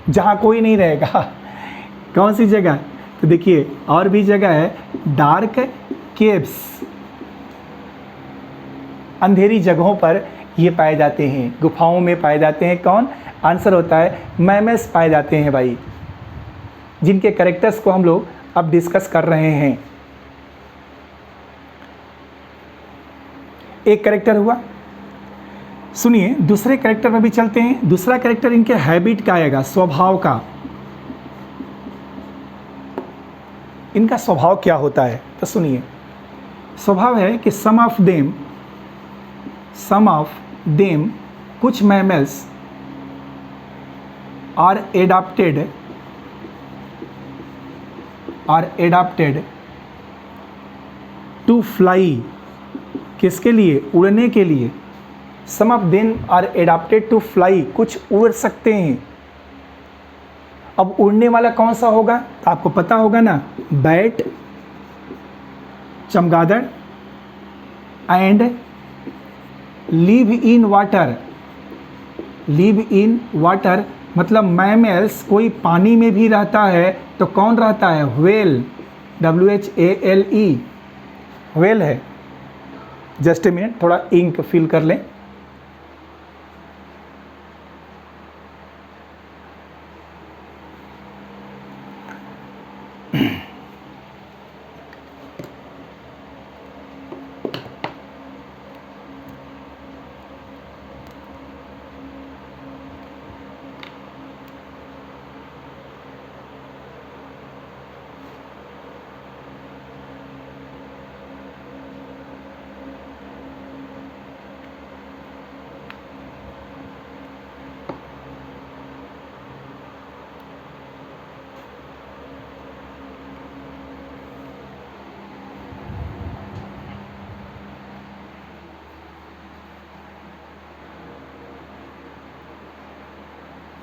जहाँ कोई नहीं रहेगा, कौन सी जगह, तो देखिए और भी जगह है डार्क केव्स, अंधेरी जगहों पर ये पाए जाते हैं, गुफाओं में पाए जाते हैं। कौन, आंसर होता है मैमल्स पाए जाते हैं भाई, जिनके कैरेक्टर्स को हम लोग अब डिस्कस कर रहे हैं। एक कैरेक्टर हुआ, सुनिए दूसरे कैरेक्टर में भी चलते हैं। दूसरा कैरेक्टर इनके हैबिट का आएगा, स्वभाव का। इनका स्वभाव क्या होता है, तो सुनिए स्वभाव है कि सम ऑफ देम कुछ mammals are adapted to fly, किसके लिए, उड़ने के लिए। Some of them are adapted to fly, कुछ उड़ सकते हैं। अब उड़ने वाला कौन सा होगा, तो आपको पता होगा ना, बैट, चमगादड़ एंड लिव इन वाटर, मतलब मैमल्स कोई पानी में भी रहता है तो कौन रहता है, व्हेल, WHALE, व्हेल है। जस्ट ए मिनट, थोड़ा इंक फिल कर लें।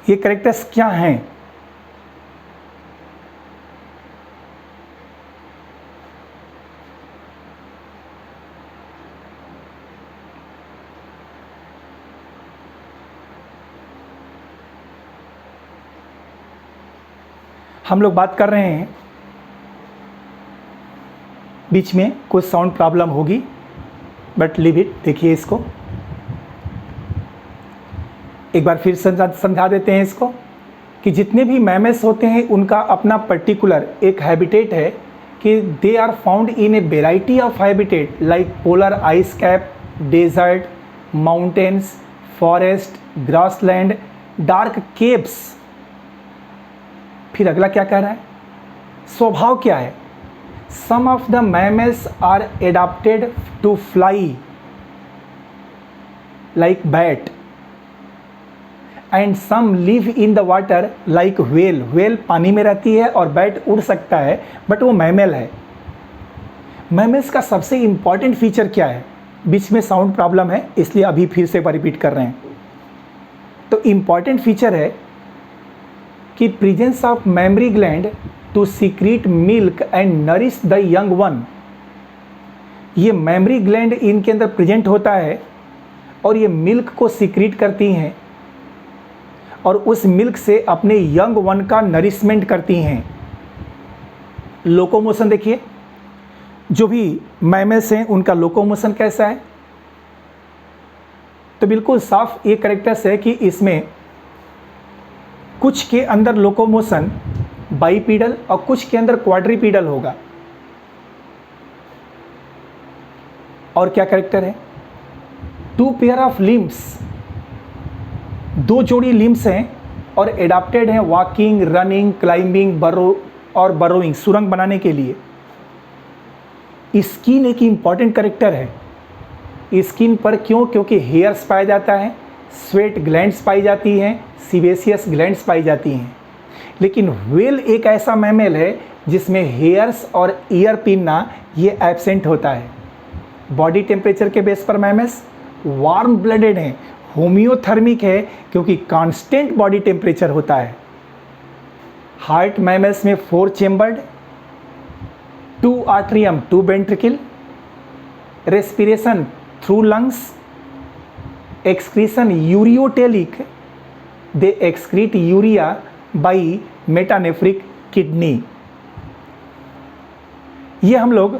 ये कैरेक्टर्स क्या हैं, हम लोग बात कर रहे हैं। बीच में कुछ साउंड प्रॉब्लम होगी, बट लीव इट। देखिए इसको एक बार फिर समझा देते हैं इसको, कि जितने भी मैमल्स होते हैं उनका अपना पर्टिकुलर एक हैबिटेट है, कि they are found in a variety of habitat like polar ice cap, desert, mountains, forest, grassland, dark caves. फिर अगला क्या कह रहा है, स्वभाव क्या है, some of the mammals are adapted to fly like bat, and some live in the water like whale. Whale पानी में रहती है और बैट उड़ सकता है, बट वो मैमल है। मैमल्स का सबसे इंपॉर्टेंट फीचर क्या है? बीच में साउंड प्रॉब्लम है, इसलिए अभी फिर से रिपीट कर रहे हैं। तो इंपॉर्टेंट फीचर है कि presence of mammary gland to secrete milk and nourish the young one. ये मेमरी ग्लैंड इनके अंदर प्रेजेंट होता है और ये मिल्क को सीक्रेट करती हैं और उस मिल्क से अपने यंग वन का नरिशमेंट करती हैं। लोकोमोशन देखिए, जो भी मैमल्स हैं उनका लोकोमोशन कैसा है? तो बिल्कुल साफ ये कैरेक्टर्स है कि इसमें कुछ के अंदर लोकोमोशन बाइपीडल और कुछ के अंदर क्वाड्रीपीडल होगा। और क्या कैरेक्टर है? टू पेयर ऑफ लिम्स, दो जोड़ी लिम्स हैं और एडाप्टेड हैं वॉकिंग, रनिंग, क्लाइंबिंग, बरोइंग, सुरंग बनाने के लिए। स्किन एक इंपॉर्टेंट कैरेक्टर है। स्किन पर क्यों? क्योंकि हेयर्स पाया जाता है, स्वेट ग्लैंड्स पाई जाती हैं, सीबेसियस ग्लैंड्स पाई जाती हैं। लेकिन व्हेल एक ऐसा मैमल है जिसमें हेयर्स और ईयर पिनना ये एब्सेंट होता है। बॉडी टेम्परेचर के बेस पर मैमल्स वार्म ब्लडेड हैं, होम्योथर्मिक है क्योंकि कांस्टेंट बॉडी टेम्परेचर होता है। हार्ट मैमल्स में 4 chambered, 2 atrium, 2 ventricle, respiration through lungs, excretion ureotelic, they excrete urea by metanephric kidney. ये हम लोग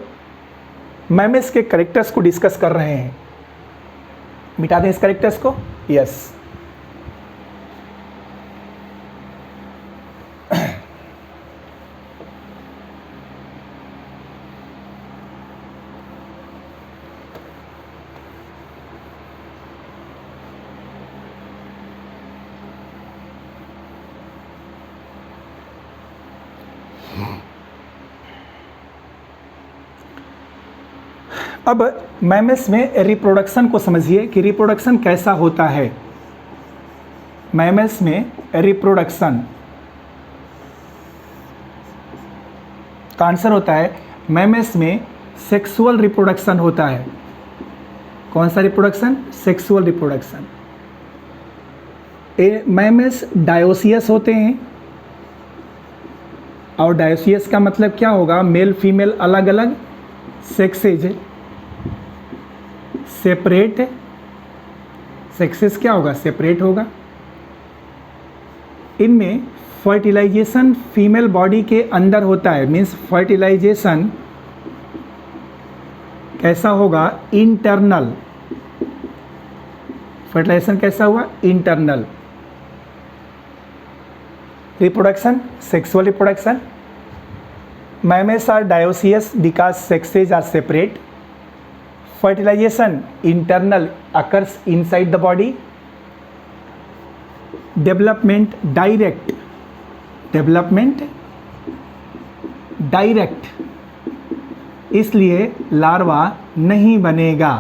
मैमल्स के कैरेक्टर्स को डिस्कस कर रहे हैं। मिटा दें इस कैरेक्टर्स को। यस, अब मैमल्स में रिप्रोडक्शन को समझिए कि रिप्रोडक्शन कैसा होता है। मैमल्स में रिप्रोडक्शन का आंसर होता है, मैमल्स में सेक्सुअल रिप्रोडक्शन होता है। कौन सा reproduction? Sexual reproduction. Mammals dioecious होते हैं और डायोसियस का मतलब क्या होगा? मेल फीमेल अलग अलग, सेक्सेज सेपरेट। सेक्सेस क्या होगा? सेपरेट होगा। इनमें फर्टिलाइजेशन फीमेल बॉडी के अंदर होता है, मीन्स फर्टिलाइजेशन कैसा होगा? इंटरनल। फर्टिलाइजेशन कैसा हुआ? Internal. Reproduction sexual reproduction. Mammals are dioecious because sexes are separate. Fertilization internal occurs inside the body. Development direct. Development direct, इसलिए लार्वा नहीं बनेगा।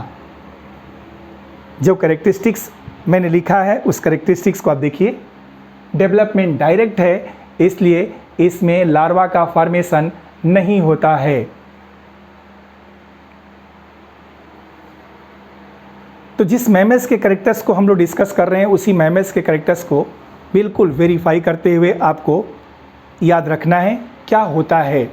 जो कैरेक्टरिस्टिक्स मैंने लिखा है उस कैरेक्टरिस्टिक्स को आप देखिए। डेवलपमेंट डायरेक्ट है, इसलिए इसमें लार्वा का फॉर्मेशन नहीं होता है। तो जिस मैमल्स के कैरेक्टर्स को हम लोग डिस्कस कर रहे हैं उसी मैमल्स के कैरेक्टर्स को बिल्कुल वेरीफाई करते हुए आपको याद रखना है क्या होता है।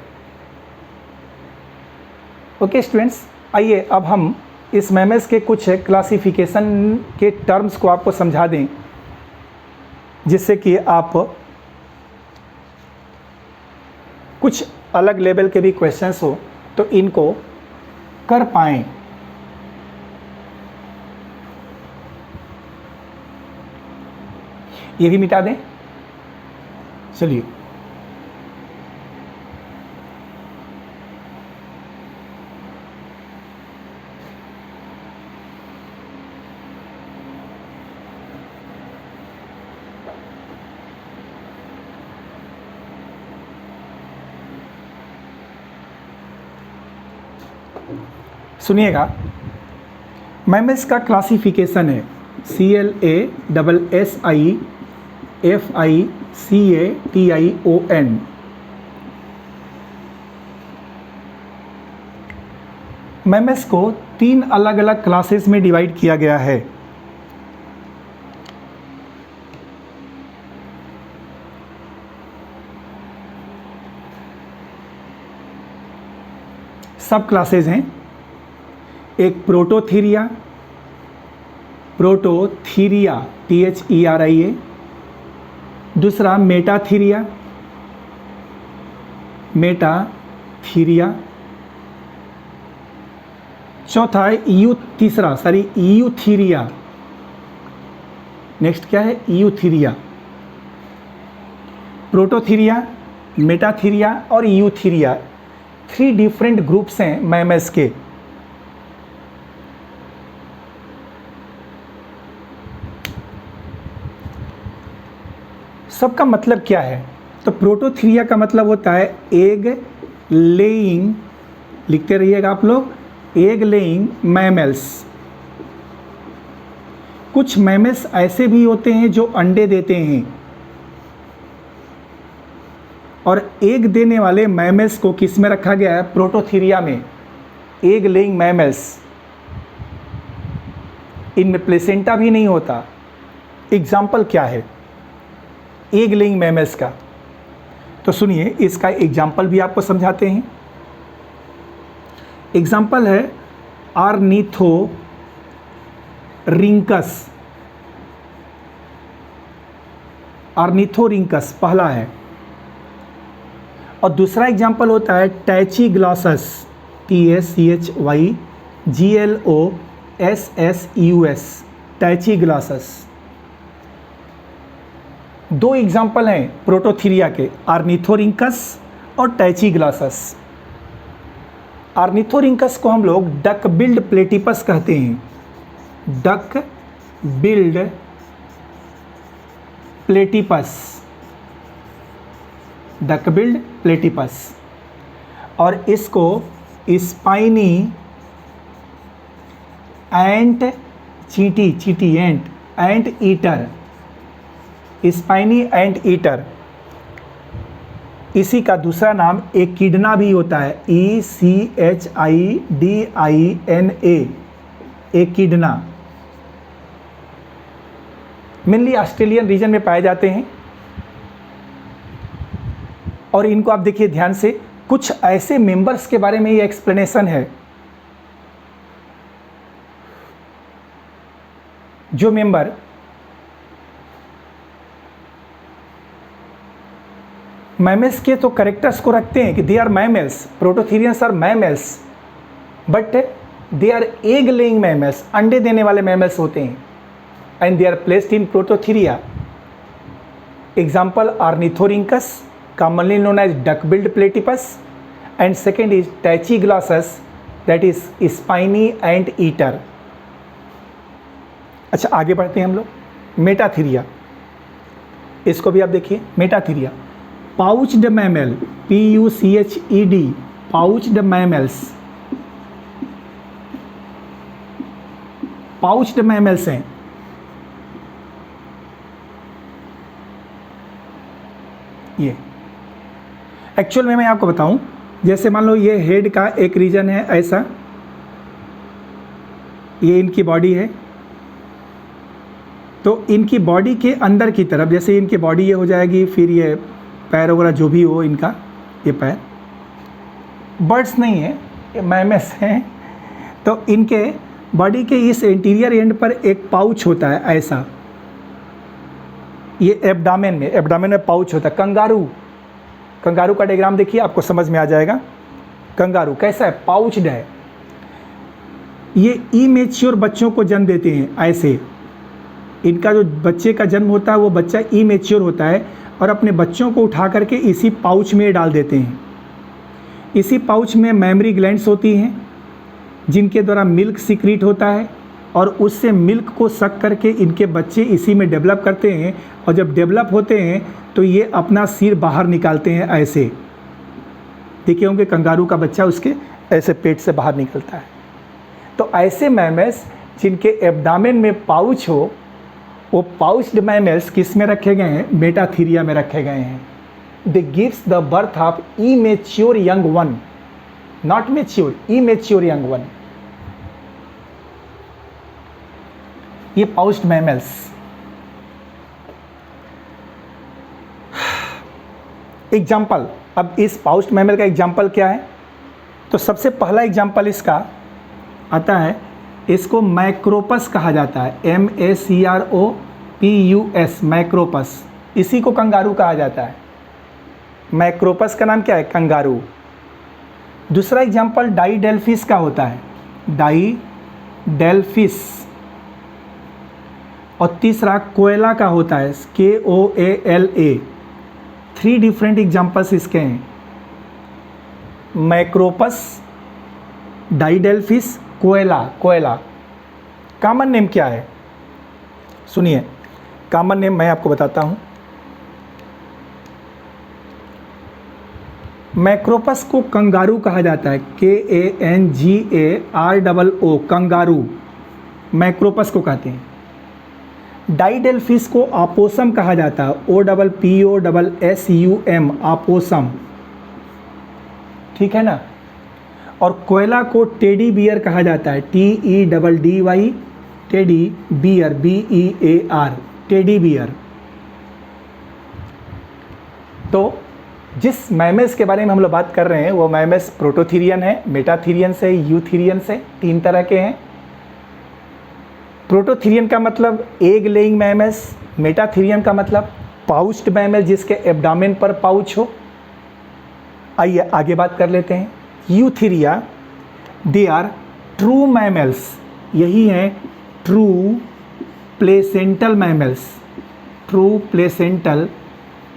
ओके स्टूडेंट्स, आइए अब हम इस मैमल्स के कुछ क्लासिफिकेशन के टर्म्स को आपको समझा दें, जिससे कि आप कुछ अलग लेवल के भी क्वेश्चंस हो तो इनको कर पाएं। ये भी मिटा दें। चलिए, सुनिएगा। मैमल्स का क्लासिफिकेशन है CLASSI FICATION। मैमल्स को 3 अलग अलग क्लासेस में डिवाइड किया गया है। सब क्लासेस हैं। एक प्रोटोथीरिया, THERIA। दूसरा मेटाथीरिया, चौथा यूथीरिया। नेक्स्ट क्या है? यूथीरिया। प्रोटोथीरिया, मेटाथीरिया और यूथीरिया 3 डिफरेंट ग्रुप्स हैं मैमल्स के। सबका मतलब क्या है? तो प्रोटोथीरिया का मतलब होता है एग लेइंग, लिखते रहिएगा आप लोग, एग लेइंग मैमल्स। कुछ मैमल्स ऐसे भी होते हैं जो अंडे देते हैं, और एग देने वाले मैमल्स को किस में रखा गया है? प्रोटोथीरिया में। एग लेइंग मैमल्स, इनमें प्लेसेंटा भी नहीं होता। एग्जाम्पल क्या है एग लेइंग मैमल्स का? तो सुनिए, इसका एग्जाम्पल भी आपको समझाते हैं। एग्जाम्पल है ऑर्निथोरिंकस पहला है, और दूसरा एग्जाम्पल होता है टैचीग्लॉसस, TACHYGLOSSUS, टैचीग्लॉसस। 2 एग्जाम्पल हैं प्रोटोथीरिया के, ऑर्निथोरिंकस और टैचीग्लॉसस। ऑर्निथोरिंकस को हम लोग डक बिल्ड प्लेटिपस कहते हैं। डक बिल्ड प्लेटिपस, और इसको spiny anteater, spiny anteater, इसी का दूसरा नाम एकिडना भी होता है, ECHIDINA, echidna. Mainly Australian region में पाए जाते हैं। और इनको आप देखिए ध्यान से, कुछ ऐसे मेंबर्स के बारे में ये एक्सप्लेनेशन है जो मेंबर मैमल्स के तो कैरेक्टर्स को रखते हैं कि they are mammals, Prototherians are mammals, but they are egg laying mammals, अंडे देने वाले मैमल्स होते हैं, and they are placed in Prototheria. Example Ornithorhynchus, commonly known as duck-billed platypus, and second is Tachyglossus, that is spiny ant eater। अच्छा, आगे बढ़ते हैं हम लोग। मेटाथीरिया, इसको भी आप देखिए। Metatheria pouched mammal, PUCHED, pouched mammals, pouched mammals हैं। ये एक्चुअल में मैं आपको बताऊं, जैसे मान लो ये हेड का एक रीजन है ऐसा, ये इनकी बॉडी है, तो इनकी बॉडी के अंदर की तरफ, जैसे इनकी बॉडी ये हो जाएगी, फिर ये पैर वगैरह जो भी हो इनका, ये पैर, बर्ड्स नहीं है, ये मैमल्स हैं, तो इनके बॉडी के इस इंटीरियर एंड पर एक पाउच होता है ऐसा, ये एब्डामेन में पाउच होता है। कंगारू का डायग्राम देखिए, आपको समझ में आ जाएगा। कंगारू कैसा है? पाउच्ड है। ये इमेच्योर बच्चों को जन्म देते हैं ऐसे, इनका जो बच्चे का जन्म होता है वो बच्चा इमेच्योर होता है, और अपने बच्चों को उठा करके इसी पाउच में डाल देते हैं। इसी पाउच में मेमरी ग्लैंड्स होती हैं जिनके द्वारा मिल्क सीक्रेट होता है, और उससे मिल्क को सक करके इनके बच्चे इसी में डेवलप करते हैं, और जब डेवलप होते हैं तो ये अपना सिर बाहर निकालते हैं ऐसे। देखे होंगे कंगारू का बच्चा उसके ऐसे पेट से बाहर निकलता है। तो ऐसे मैमल्स जिनके एब्डामेन में पाउच हो, वो पाउच्ड मैमल्स किस में रखे गए हैं? मेटाथीरिया में रखे गए हैं। They gives the birth of immature young one, not mature, immature young one. ये पाउच्ड मैमल्स। एग्जाम्पल, अब इस पाउच्ड मैमल का एग्जाम्पल क्या है? तो सबसे पहला एग्जाम्पल इसका आता है, इसको मैक्रोपस कहा जाता है, MACROPUS, मैक्रोपस। इसी को कंगारू कहा जाता है। मैक्रोपस का नाम क्या है? कंगारू। दूसरा एग्जाम्पल डाईडेल्फिस का होता है, डाईडेल्फिस। और तीसरा कोयला का होता है, KOALA। 3 डिफरेंट एग्जाम्पल्स इसके हैं, मैक्रोपस, डाईडेल्फिस, कोयला। कॉमन नेम क्या है? सुनिए, कॉमन नेम मैं आपको बताता हूं। मैक्रोपस को कंगारू कहा जाता है, KANGAROO, कंगारू, मैक्रोपस को कहते हैं। डाईडेल्फिस को आपोसम कहा जाता है, OPPOSSUM, आपोसम, ठीक है ना। और कोयला को टेडी बियर कहा जाता है, TEDDY, teddy bear, BEAR, teddy bear. तो जिस मैमल्स के बारे में हम लोग बात कर रहे हैं वो मैमल्स प्रोटोथीरियन है, मेटाथीरियन से, यूथीरियन से, 3 तरह के हैं। प्रोटोथीरियन का मतलब एग लेइंग मैमल्स, मेटाथीरियन का मतलब पाउच्ड मैमल जिसके एब्डामेन पर पाउच हो। आइए आगे बात कर लेते हैं। Eutheria, they are true mammals, यही हैं true placental mammals, true placental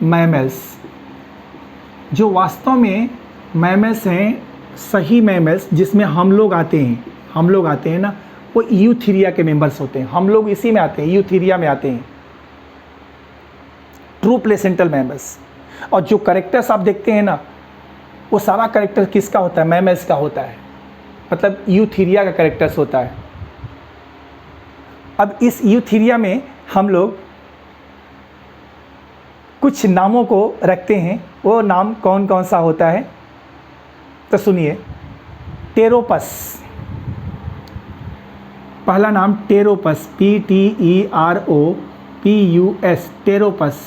mammals, जो वास्तव में मैमल्स हैं, सही मैमल्स जिसमें हम लोग आते हैं ना, वो यूथीरिया के मेंबर्स होते हैं। हम लोग इसी में आते हैं, यूथीरिया में आते हैं, ट्रू प्लेसेंटल मैमल्स। और जो कैरेक्टर्स आप देखते हैं ना, वो सारा कैरेक्टर किसका होता है? मैमल्स का होता है, मतलब यूथीरिया का कैरेक्टर्स होता है। अब इस यूथीरिया में हम लोग कुछ नामों को रखते हैं, वो नाम कौन कौन सा होता है? तो सुनिए, टेरोपस, पहला नाम टेरोपस, PTEROPUS, टेरोपस।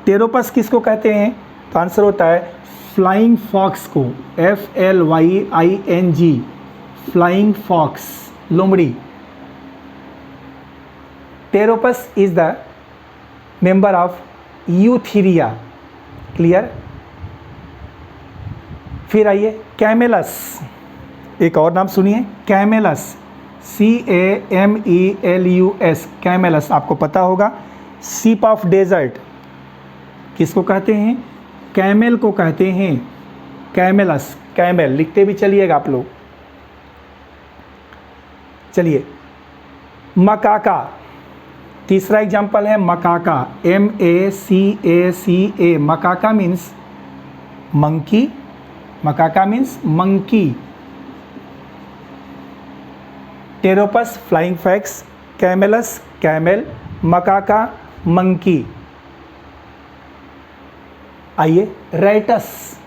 टेरोपस किसको कहते हैं? तो आंसर होता है फ्लाइंग फॉक्स को, FLYING, फ्लाइंग फॉक्स, लोमड़ी। Pteropus is the member of Eutheria, clear. फिर आइए कैमेलस, एक और नाम सुनिए, कैमेलस, CAMELUS, कैमेलस। आपको पता होगा सीप ऑफ डेजर्ट किसको कहते हैं? कैमेल को कहते हैं, कैमेलस, कैमेल लिखते भी चलिएगा आप लोग। चलिए, मकाका, तीसरा एग्जाम्पल है Macaca, MACACA, Macaca means monkey, Macaca means monkey. Pteropus flying fox, Camelus camel, Macaca monkey. आइए रैटस,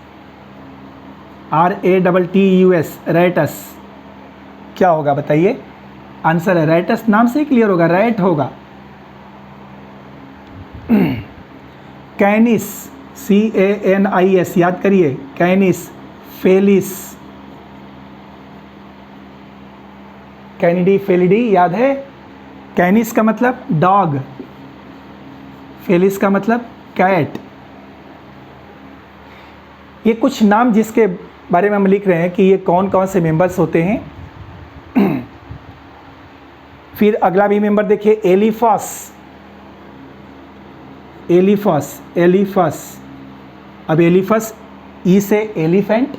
RATTUS, रैटस क्या होगा बताइए? आंसर है रैटस, नाम से ही क्लियर होगा, रैट होगा। कैनिस, CANIS, याद करिए, कैनिस, फेलिस, कैनिडी फेलिडी, याद है? कैनिस का मतलब डॉग, फेलिस का मतलब कैट। ये कुछ नाम जिसके बारे में हम लिख रहे हैं कि ये कौन कौन से मेंबर्स होते हैं। फिर अगला भी मेंबर देखिए, एलिफास, एलिफास, एलिफास। अब एलिफस, ई से एलिफेंट,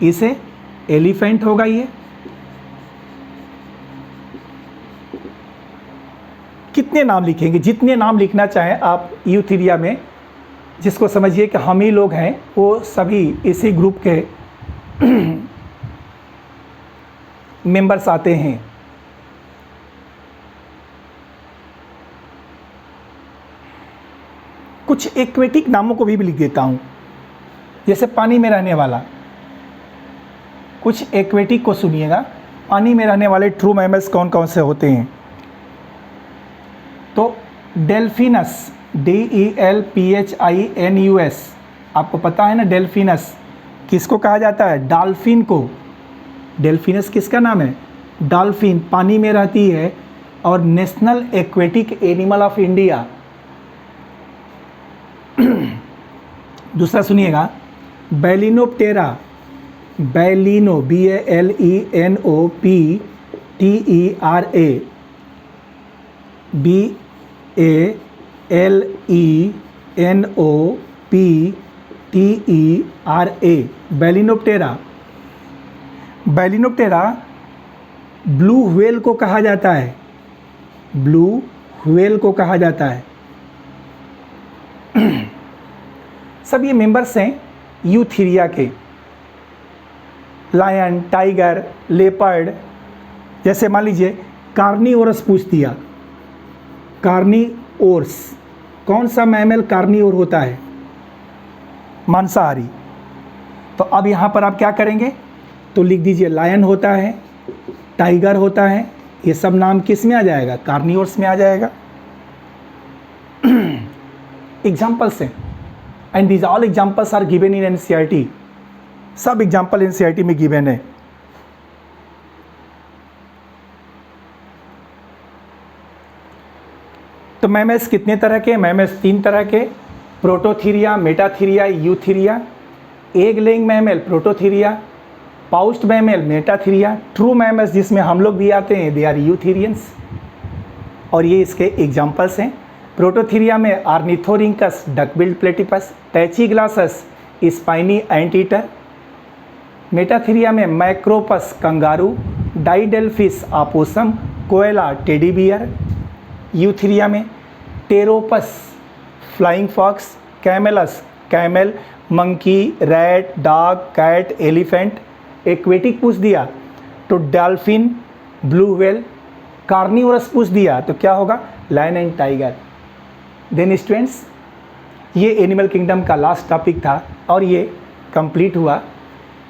ई से एलिफेंट होगा ये। कितने नाम लिखेंगे? जितने नाम लिखना चाहें आप यूथीरिया में, जिसको समझिए कि हम ही लोग हैं, वो सभी इसी ग्रुप के मेंबर्स आते हैं। कुछ एक्वेटिक नामों को भी लिख देता हूँ, जैसे पानी में रहने वाला। कुछ एक्वेटिक को सुनिएगा, पानी में रहने वाले ट्रू मैमल्स कौन कौन से होते हैं। तो डेल्फिनस, DELPHINUS, आपको पता है ना डेल्फिनस किसको कहा जाता है? डॉल्फिन को। डेल्फिनस किसका नाम है? डॉल्फिन, पानी में रहती है और national aquatic animal of India. दूसरा सुनिएगा, बैलिनोप्टेरा, बैलिनो, BALENOPTERA, बैलिनोप्टेरा। बैलिनोप्टेरा ब्लू व्हेल को कहा जाता है, ब्लू व्हेल को कहा जाता है। सब ये मेंबर्स हैं यूथीरिया के। लायन, टाइगर, लेपर्ड, जैसे मान लीजिए कार्निवोरस पूछ दिया, कार्निवोरस, कौन सा मैमल कार्निवोर होता है? मांसाहारी। तो अब यहाँ पर आप क्या करेंगे? तो लिख दीजिए लायन होता है, टाइगर होता है, ये सब नाम किस में आ जाएगा? कार्निवोरस में आ जाएगा। एग्जाम्पल्स हैं, and these all examples are given in NCERT। सब एग्जाम्पल NCERT में गिवन है। तो मैमल्स कितने तरह के? मैमल्स 3 तरह के, Prototheria, Metatheria, Eutheria. Egg laying mammal Prototheria, pouched mammal Metatheria. True mammals जिसमें हम लोग भी आते हैं, दे आर यूथीरियंस। और ये इसके एग्जाम्पल्स हैं। प्रोटोथीरिया में Ornithorhynchus, duckbilled platypus, Tachyglossus, spiny anteater. Metatheria में Macropus, kangaroo, Didelphis, opossum, koala, teddy bear. Eutheria में Pteropus, flying fox, Camelus, camel, monkey, rat, dog, cat, elephant. Aquatic पूछ दिया तो डॉल्फिन, ब्लू व्हेल। कार्निवोरस पूछ दिया तो क्या होगा? Lion and tiger. Then students, ये एनिमल किंगडम का लास्ट टॉपिक था और ये कंप्लीट हुआ।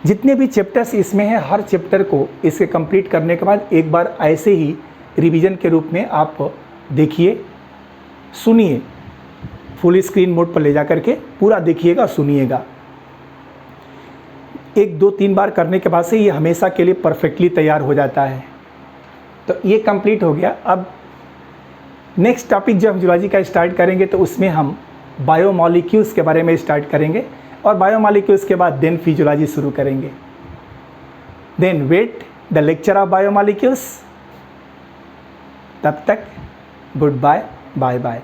जितने भी चैप्टर्स इसमें हैं, हर चैप्टर को इसके कंप्लीट करने के बाद एक बार ऐसे ही रिवीजन के रूप में आप देखिए, सुनिए, फुल स्क्रीन मोड पर ले जा करके पूरा देखिएगा, सुनिएगा। 1, 2, 3 बार करने के बाद से ये हमेशा के लिए परफेक्टली तैयार हो जाता है। तो ये कंप्लीट हो गया। अब नेक्स्ट टॉपिक जब हम जूलॉजी का स्टार्ट करेंगे तो उसमें हम बायोमॉलिक्यूल्स के बारे में स्टार्ट करेंगे और बायोमॉलिक्यूल्स के बाद देन फिजियोलॉजी शुरू करेंगे। Then wait the lecture of biomolecules. तब तक गुड बाय, बाय बाय।